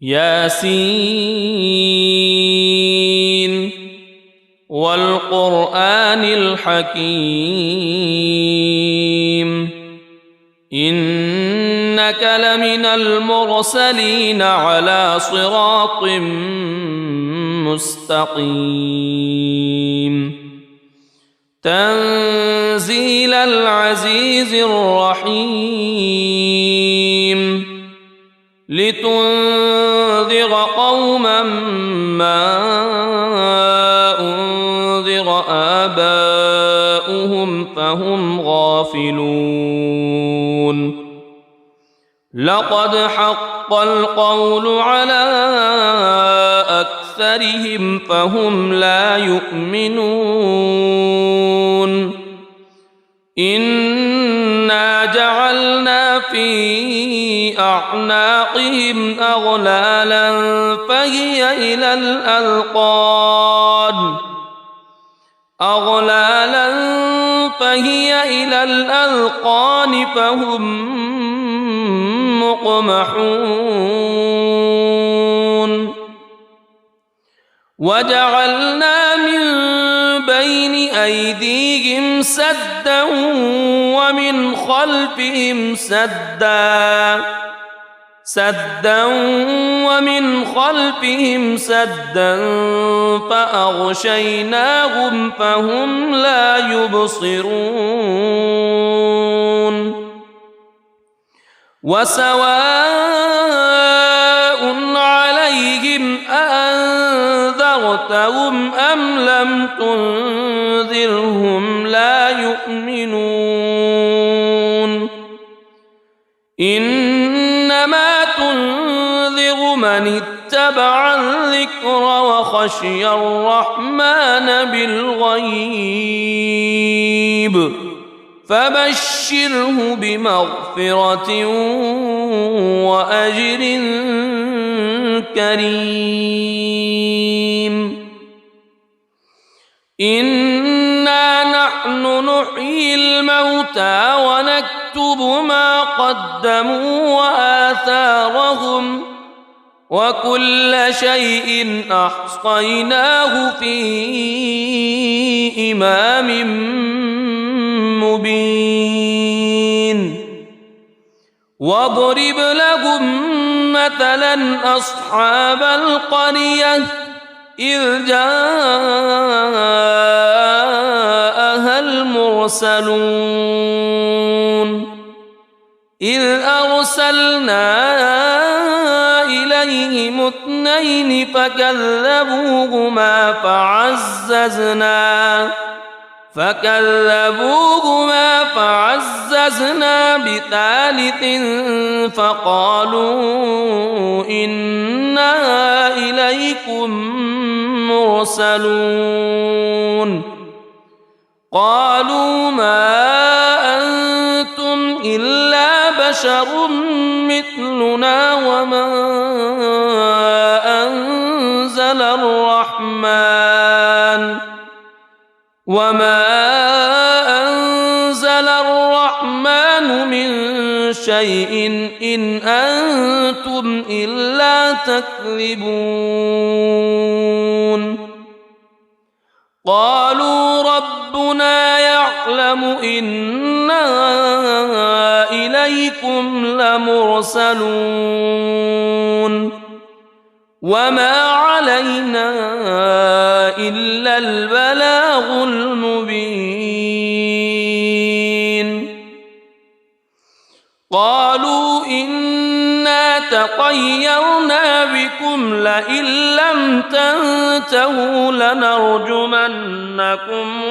ياسين والقرآن الحكيم إنك لمن المرسلين على صراط مستقيم تنزيل العزيز الرحيم لتنذر قوما ما أنذر آباؤهم فهم غافلون لقد حق القول على أكثرهم فهم لا يؤمنون إنا جعلنا في أعناقهم أغلالا فهي إلى الأذقان فهم مقمحون وجعلنا من بين أيديهم سدا ومن خلفهم سدا فأغشيناهم فهم لا يبصرون وسواء عليهم أأنذرتهم أم لم تنذرهم لا يؤمنون إنما تنذر من اتبع الذكر وخشي الرحمن بالغيب فبشره بمغفرة وأجر كريم إنا نحن نحيي الموتى ونكتب ما قدموا وآثارهم وكل شيء أحصيناه في إمام مبين واضرب لهم مثلا أصحاب القرية إذ جاءها المرسلون إذ أرسلنا إليهم اثنين فكذبوهما فعززنا بثالث فقالوا إنا إليكم مرسلون قالوا ما أنتم إلا بشر مثلنا وما أنزل الرحمن من شيء إن أنتم إلا تكذبون قالوا ربنا يعلم إنا إليكم لمرسلون وما علينا إلا البلاغ المبين قالوا إنا تطيرنا بكم لئن لم تنتهوا لنرجمنكم وليمسنكم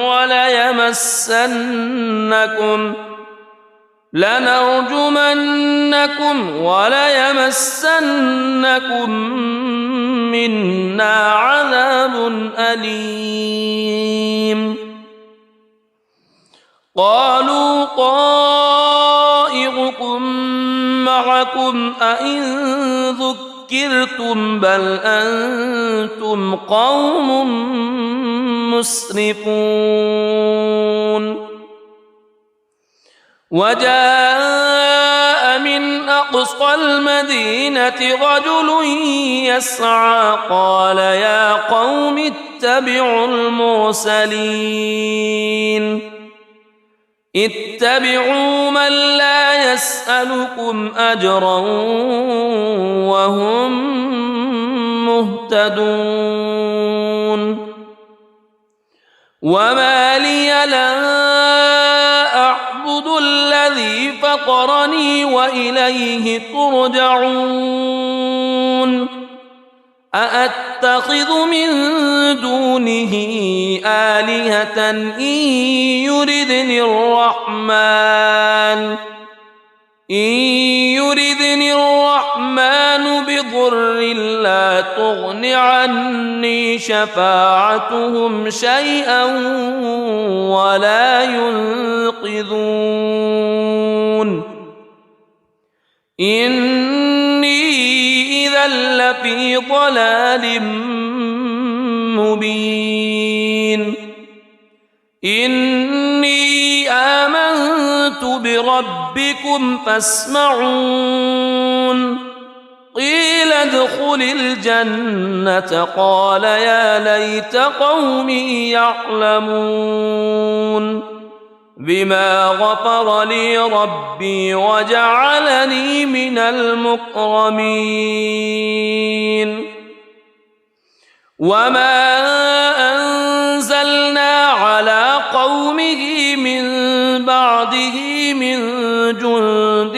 منا عذاب أليم قالوا طائركم معكم أئن ذكرتم بل أنتم قوم مسرفون وجاء من أقصى المدينة رجل يسعى قال يا قوم اتبعوا اتبعوا من لا يسألكم أجرا وهم مهتدون وما لي لا أعبد الذي فطرني وإليه ترجعون أأتخذ من دونه آلهة إن يردني الرحمن بضر لا تغن عني شفاعتهم شيئا ولا ينقذون إني إذا لفي ضلال مبين إني آمنت بربكم فاسمعون قيل ادخل الجنة قال يا ليت قومي يعلمون بما غفر لي ربي وجعلني من المكرمين وما أنزلنا على قومه من بعده من جند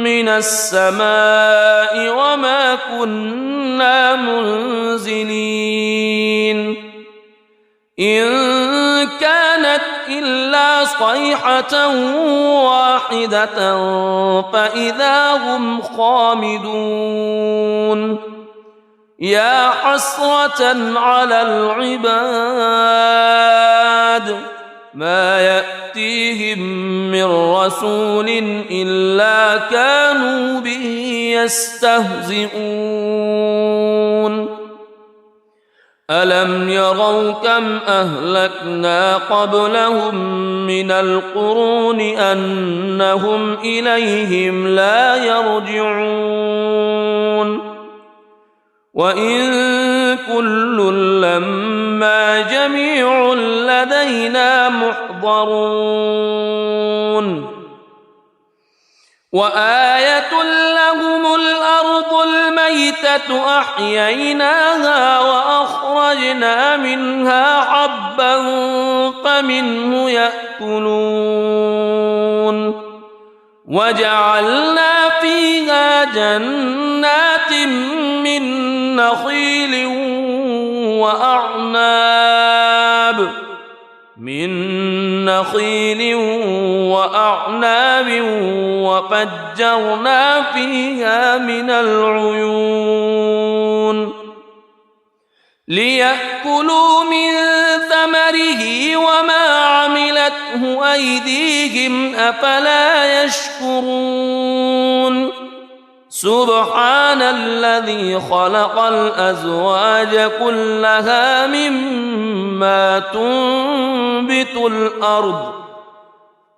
من السماء وما كنا منزلين إن كانت إلا صيحة واحدة فإذا هم خامدون يا حسرة على العباد ما يأتيهم من رسول إلا كانوا به يستهزئون ألم يروا كم أهلكنا قبلهم من القرون أنهم إليهم لا يرجعون وإن كل لما جميع لدينا محضرون وآية لهم الأرض الميتة أحييناها وأخرجنا منها حبا فمنه يأكلون وجعلنا فيها جنات من نخيل وأعناب وفجرنا فيها من العيون ليأكلوا من ثمره وما عملته أيديهم أفلا يشكرون سبحان الذي خلق الأزواج كلها مما تنبت الأرض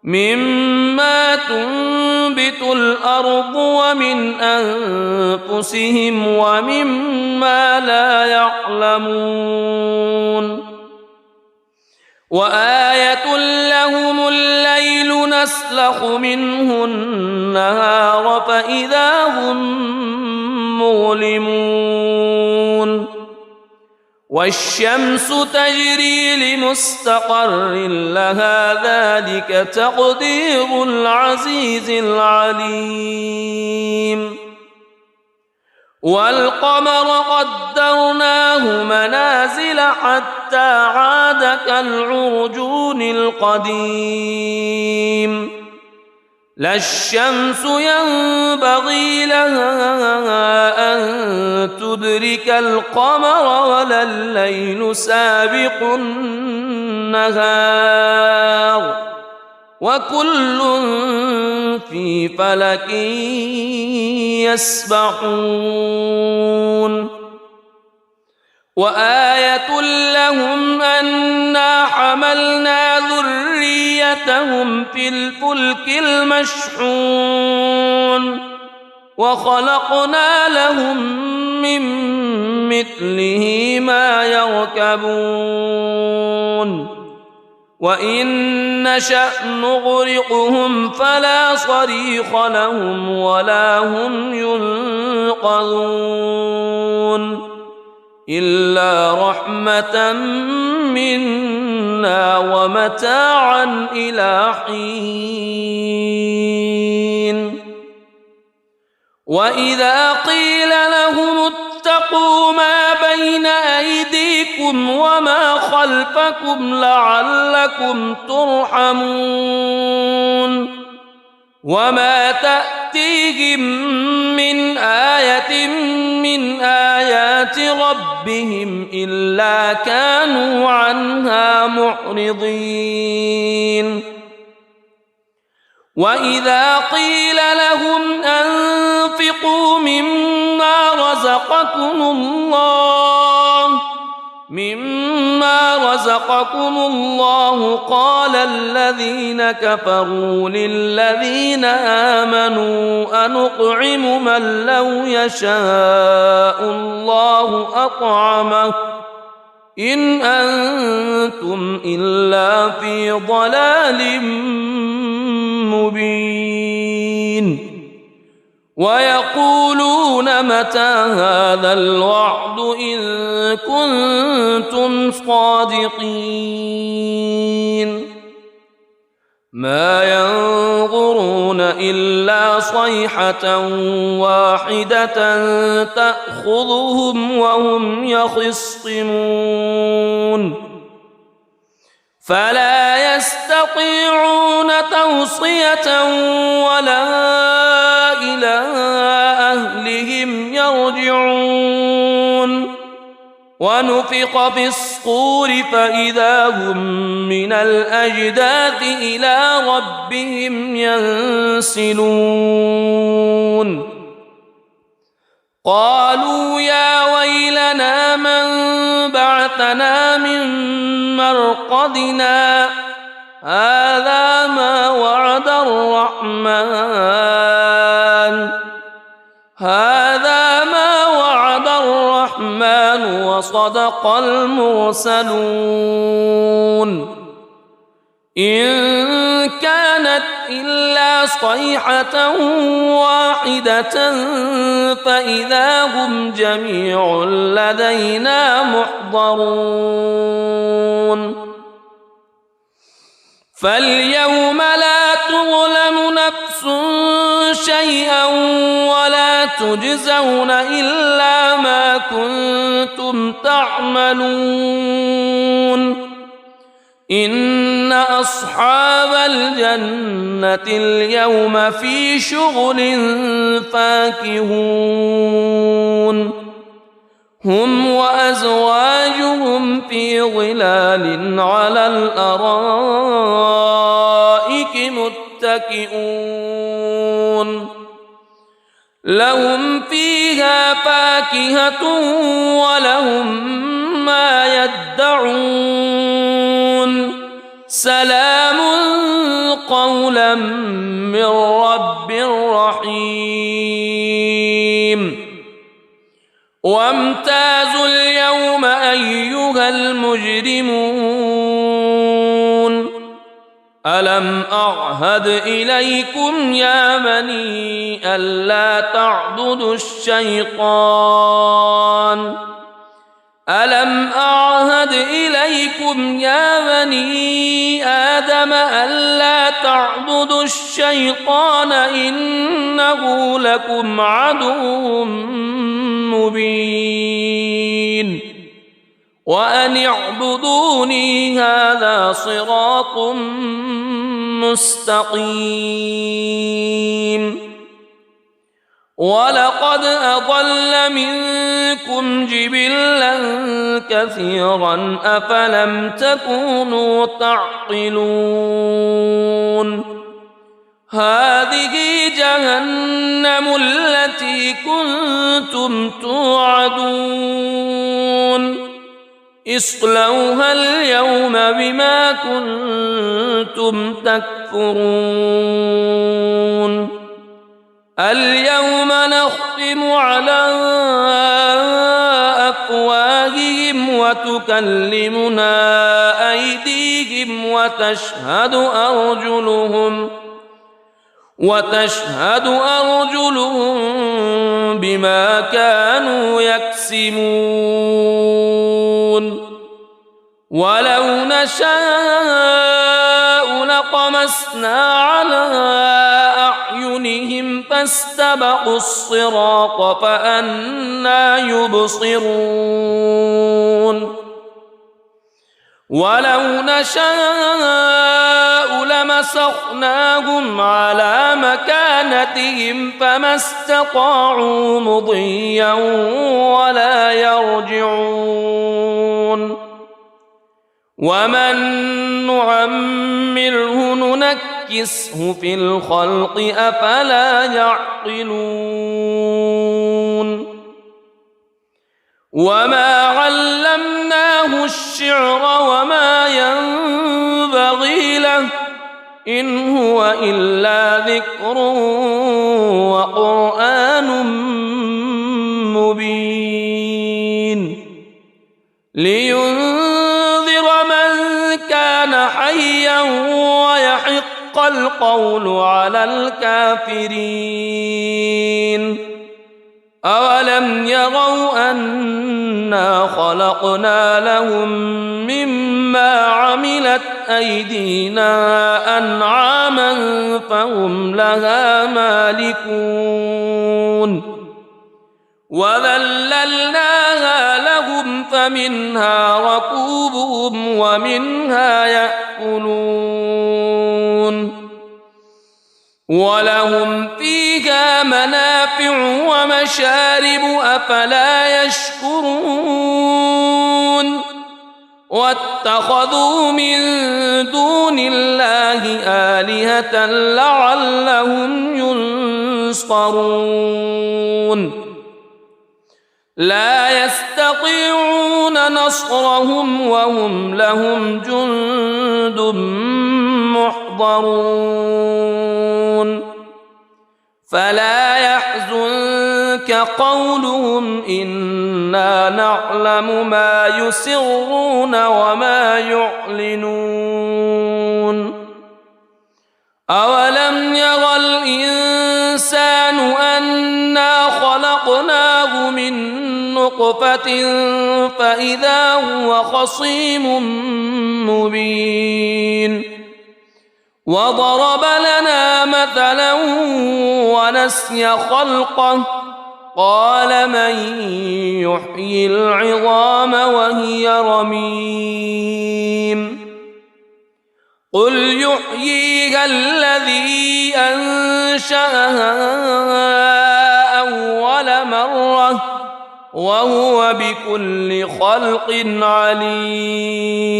مما تنبت الأرض ومن أنفسهم ومما لا يعلمون وآية لهم الليل نسلخ منه النهار فإذا هم مظلمون والشمس تجري لمستقر لها ذلك تقدير العزيز العليم والقمر قدرناه منازل حتى عاد كالعرجون القديم لا الشمس ينبغي لها أن تدرك القمر ولا الليل سابق النهار وكل في فلك يسبحون وآية لهم أنا حملنا ذريتهم في الفلك المشحون وخلقنا لهم من مثله ما يركبون وإن نشأ نغرقهم فلا صريخ لهم ولا هم ينقذون إلا رحمة منا ومتاعا إلى حين وإذا قيل لهم اتقوا ما بين أيديكم وما خلفكم لعلكم ترحمون وما تأتيهم من آية من آيات ربهم إلا كانوا عنها معرضين وإذا قيل لهم أنفقوا مما رزقكم الله قال الذين كفروا للذين آمنوا أنطعم من لو يشاء الله أطعمه إن أنتم إلا في ضلال مبين ويقولون متى هذا الوعد إن كنتم صادقين ما ينظرون إلا صيحة واحدة تأخذهم وهم يخصمون فلا يستطيعون توصية ولا إلى أهلهم يرجعون ونفخ في الصور فإذا هم من الأجداث إلى ربهم ينسلون قالوا يا ويلنا من بعثنا من مرقدنا هذا ما وعد الرحمن وصدق المرسلون إن كانت إلا صيحة واحدة فإذا هم جميع لدينا محضرون فاليوم لا تظلم نفس شيئا ولا تجزون إلا ما كنتم تعملون إن أصحاب الجنة اليوم في شغل فاكهون هم وأزواجهم في ظلال على الأرائك متكئون لهم فيها فاكهة ولهم ما يدعون سلام قولا من رب رحيم وامتازوا اليوم أيها المجرمون ألم أعهد إليكم يا بني ألا تعبدوا الشيطان ألم أعهد إليكم يا بني آدم ألا تعبدوا الشيطان إنه لكم عدو مبين وأن اعبدوني هذا صراط مستقيم ولقد أضل منكم جبلا كثيرا أفلم تكونوا تعقلون هذه جهنم التي كنتم توعدون اصلوها اليوم بما كنتم تكفرون اليوم نختم على أفواههم وتكلمنا أيديهم وتشهد أرجلهم بما كانوا يكسبون ولو نشاء لطمسنا على أعينهم فاستبقوا الصراط فأنى يبصرون ولو نشاء لمسخناهم على مكانتهم فما استطاعوا مضيا ولا يرجعون ومن نعمره ننكسه في الخلق أفلا يعقلون وما علمناه الشعر وما ينبغي له إن هو إلا ذكر وقرآن مبين لينذر من كان حيا ويحق القول على الكافرين أولم يروا أنا خلقنا لهم مما عملت أيدينا أنعاما فهم لها مالكون وذللناها لهم فمنها ركوبهم ومنها يأكلون ولهم فيها منافع ومشارب أفلا يشكرون واتخذوا من دون الله آلهة لعلهم ينصرون لا يستطيعون نصرهم وهم لهم جند محضرون فلا يحزنك قولهم إنا نعلم ما يسرون وما يعلنون أولم يرى الإنسان أنا خلقناه من نطفة فإذا هو خصيم مبين وضرب لنا مثلا ونسي خلقه قال من يحيي العظام وهي رميم قل يحييها الذي أنشأها أول مرة وهو بكل خلق عليم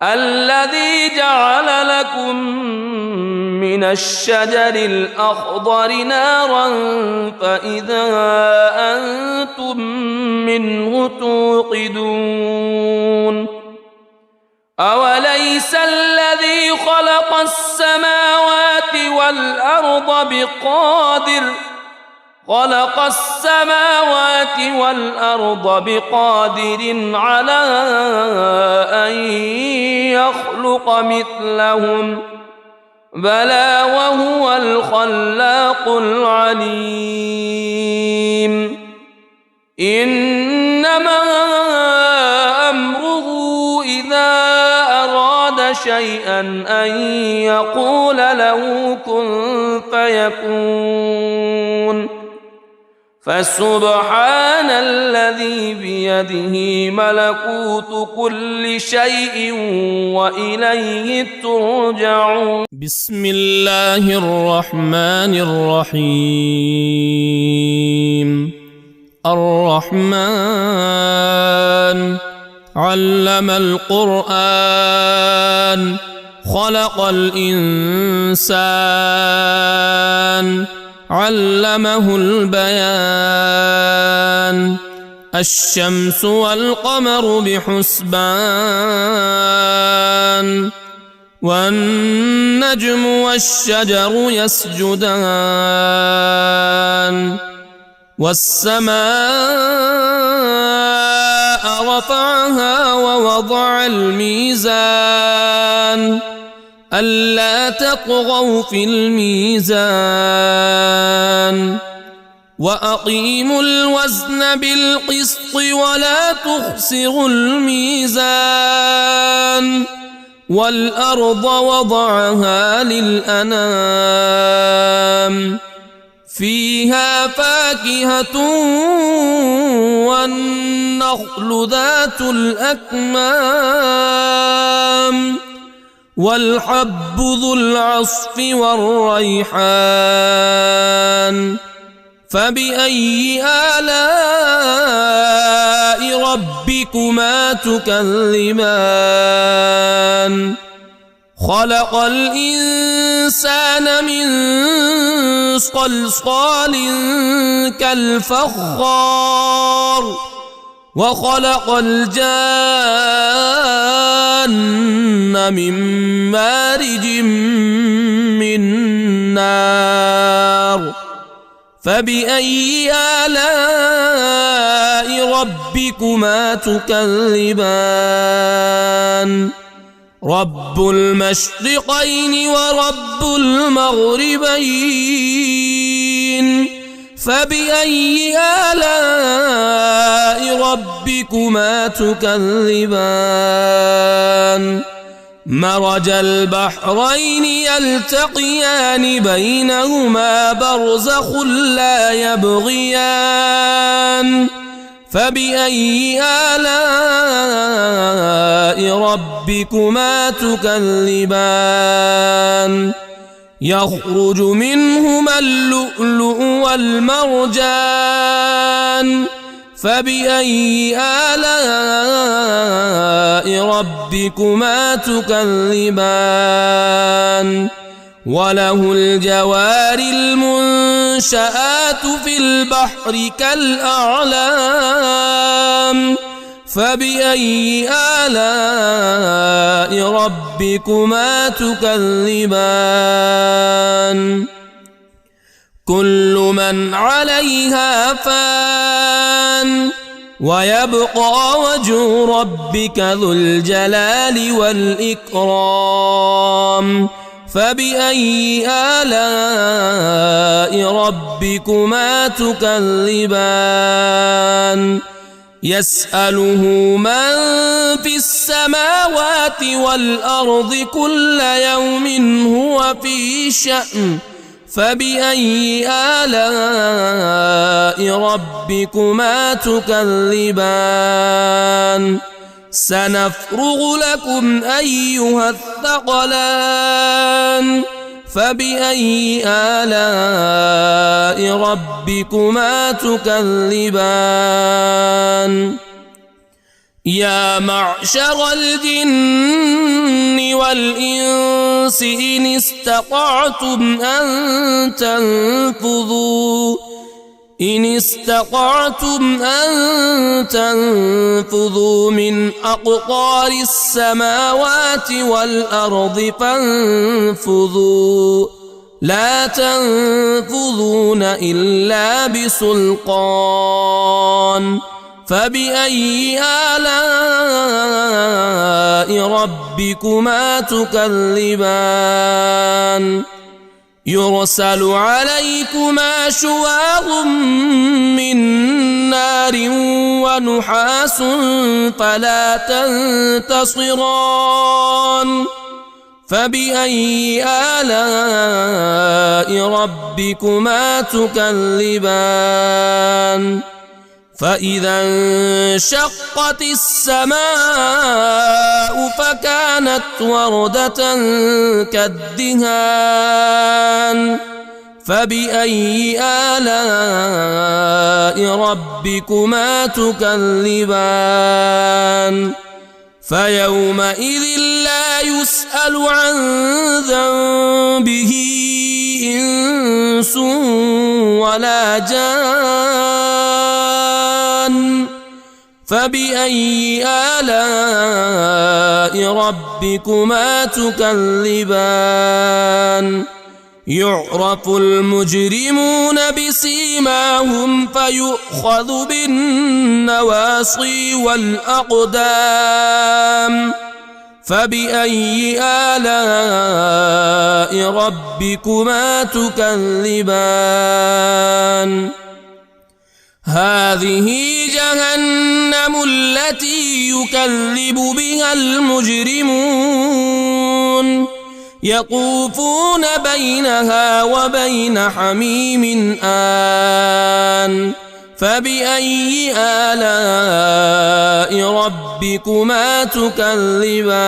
الذي جعل لكم من الشجر الأخضر نارا فإذا أنتم منه توقدون أوليس الذي خلق السماوات والأرض بقادر على أن يخلق مثلهم بلى وهو الخلاق العليم إنما أمره إذا أراد شيئا أن يقول له كن فيكون فسبحان الذي بيده ملكوت كل شيء وإليه ترجعون. بسم الله الرحمن الرحيم. الرحمن علم القرآن خلق الإنسان علمه البيان الشمس والقمر بحسبان والنجم والشجر يسجدان والسماء رفعها ووضع الميزان ألا تطغوا في الميزان وأقيموا الوزن بالقسط ولا تخسروا الميزان والأرض وضعها للأنام فيها فاكهة والنخل ذات الأكمام والحب ذو العصف والريحان فبأي آلاء ربكما تكذبان خلق الإنسان من صلصال كالفخار وخلق الجان من مارج من نار فبأي آلاء ربكما تكذبان رب المشرقين ورب المغربين فبأي آلاء ربكما تكذبان مرج البحرين يلتقيان بينهما برزخ لا يبغيان فبأي آلاء ربكما تكذبان يخرج منهما اللؤلؤ والمرجان فبأي آلاء ربكما تكذبان وله الجوار المنشآت في البحر كالأعلام فبأي آلاء ربكما تكذبان كل من عليها فان ويبقى وجه ربك ذو الجلال والإكرام فبأي آلاء ربكما تكذبان يسأله من في السماوات والأرض كل يوم هو في شأن فبأي آلاء ربكما تكذبان سنفرغ لكم أيها الثقلان فبأي آلاء ربكما تكذبان يا معشر الجن والإنس إن استطعتم أن إن استطعتم أن تنفذوا من أقطار السماوات والأرض فانفذوا لا تنفذون إلا بسلطان فبأي آلاء ربكما تكذبان يرسل عليكما شواظ من نار ونحاس فلا تنتصران فبأي آلاء ربكما تكذبان فإذا انشقت السماء فكانت وردة كالدهان فبأي آلاء ربكما تكذبان فيومئذ لا يسأل عن ذنبه إنس ولا جان فبأي آلاء ربكما تكذبان يعرف المجرمون بسيماهم فيؤخذ بالنواصي والأقدام فبأي آلاء ربكما تكذبان هذه جهنم التي يكذب بها المجرمون يطوفون بينها وبين حميم آن فبأي آلاء ربكما تكذبان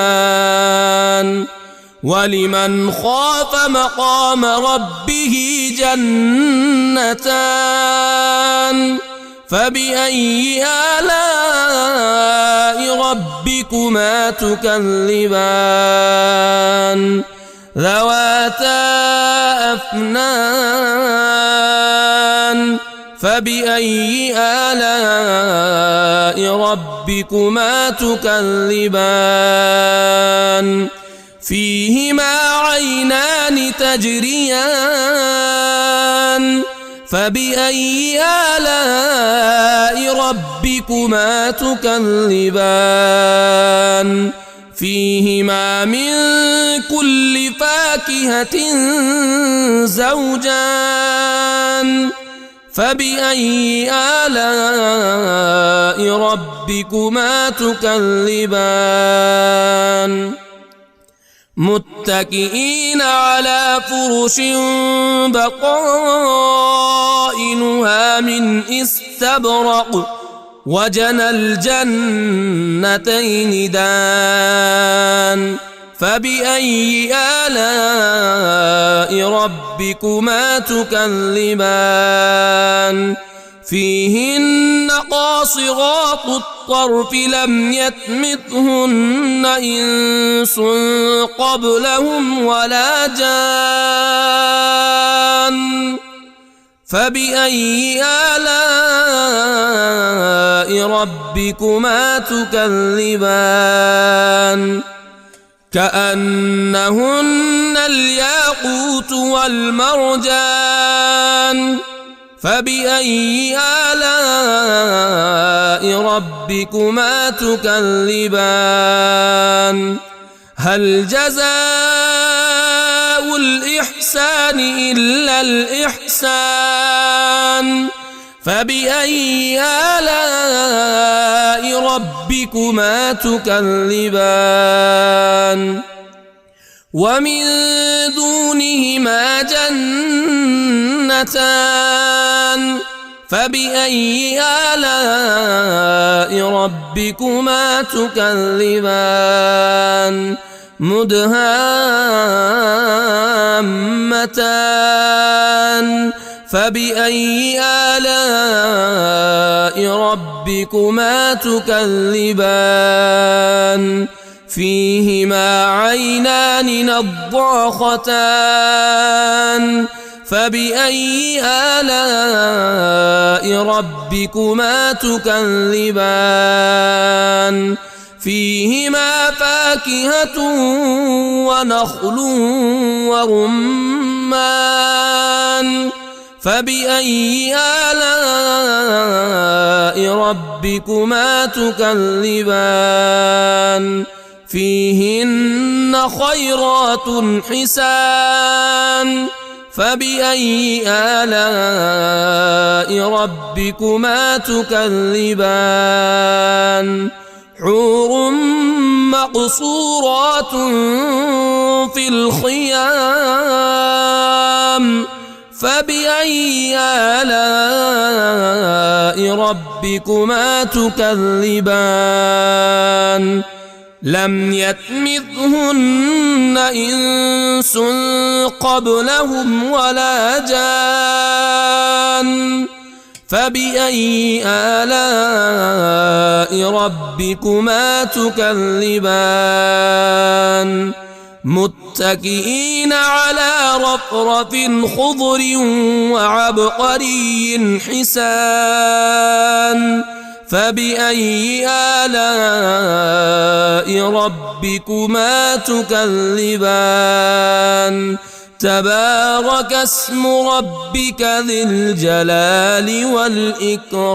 ولمن خاف مقام ربه جنتان فبأي آلاء ربكما تكذبان ذواتا أفنان فبأي آلاء ربكما تكذبان فيهما عينان تجريان فبأي آلاء ربكما تكذبان فيهما من كل فاكهة زوجان فبأي آلاء ربكما تكذبان متكئين على فرش بطائنها من استبرق وجنى الجنتين دان فبأي آلاء ربكما تكذبان فيهن قاصرات الطرف لم يطمثهن إنس قبلهم ولا جان فبأي آلاء ربكما تكذبان كأنهن الياقوت والمرجان فبأي آلاء ربكما تكذبان هل جزاء الإحسان إلا الإحسان فبأي آلاء ربكما تكذبان ومن دونهما جنتان فبأي آلاء ربكما تكذبان مدهامتان فبأي آلاء ربكما تكذبان فيهما عينان نضاختان فبأي آلاء ربكما تكذبان فيهما فاكهة ونخل ورمان فبأي آلاء ربكما تكذبان فيهن خيرات حسان فبأي آلاء ربكما تكذبان حور مقصورات في الخيام فبأي آلاء ربكما تكذبان لم يطمثهن إنس قبلهم ولا جان فبأي آلاء ربكما تكذبان متكئين على رفرف خضر وعبقري حسان فبأي آلاء ربكما تكذبان تبارك اسم ربك ذي الجلال والإكرام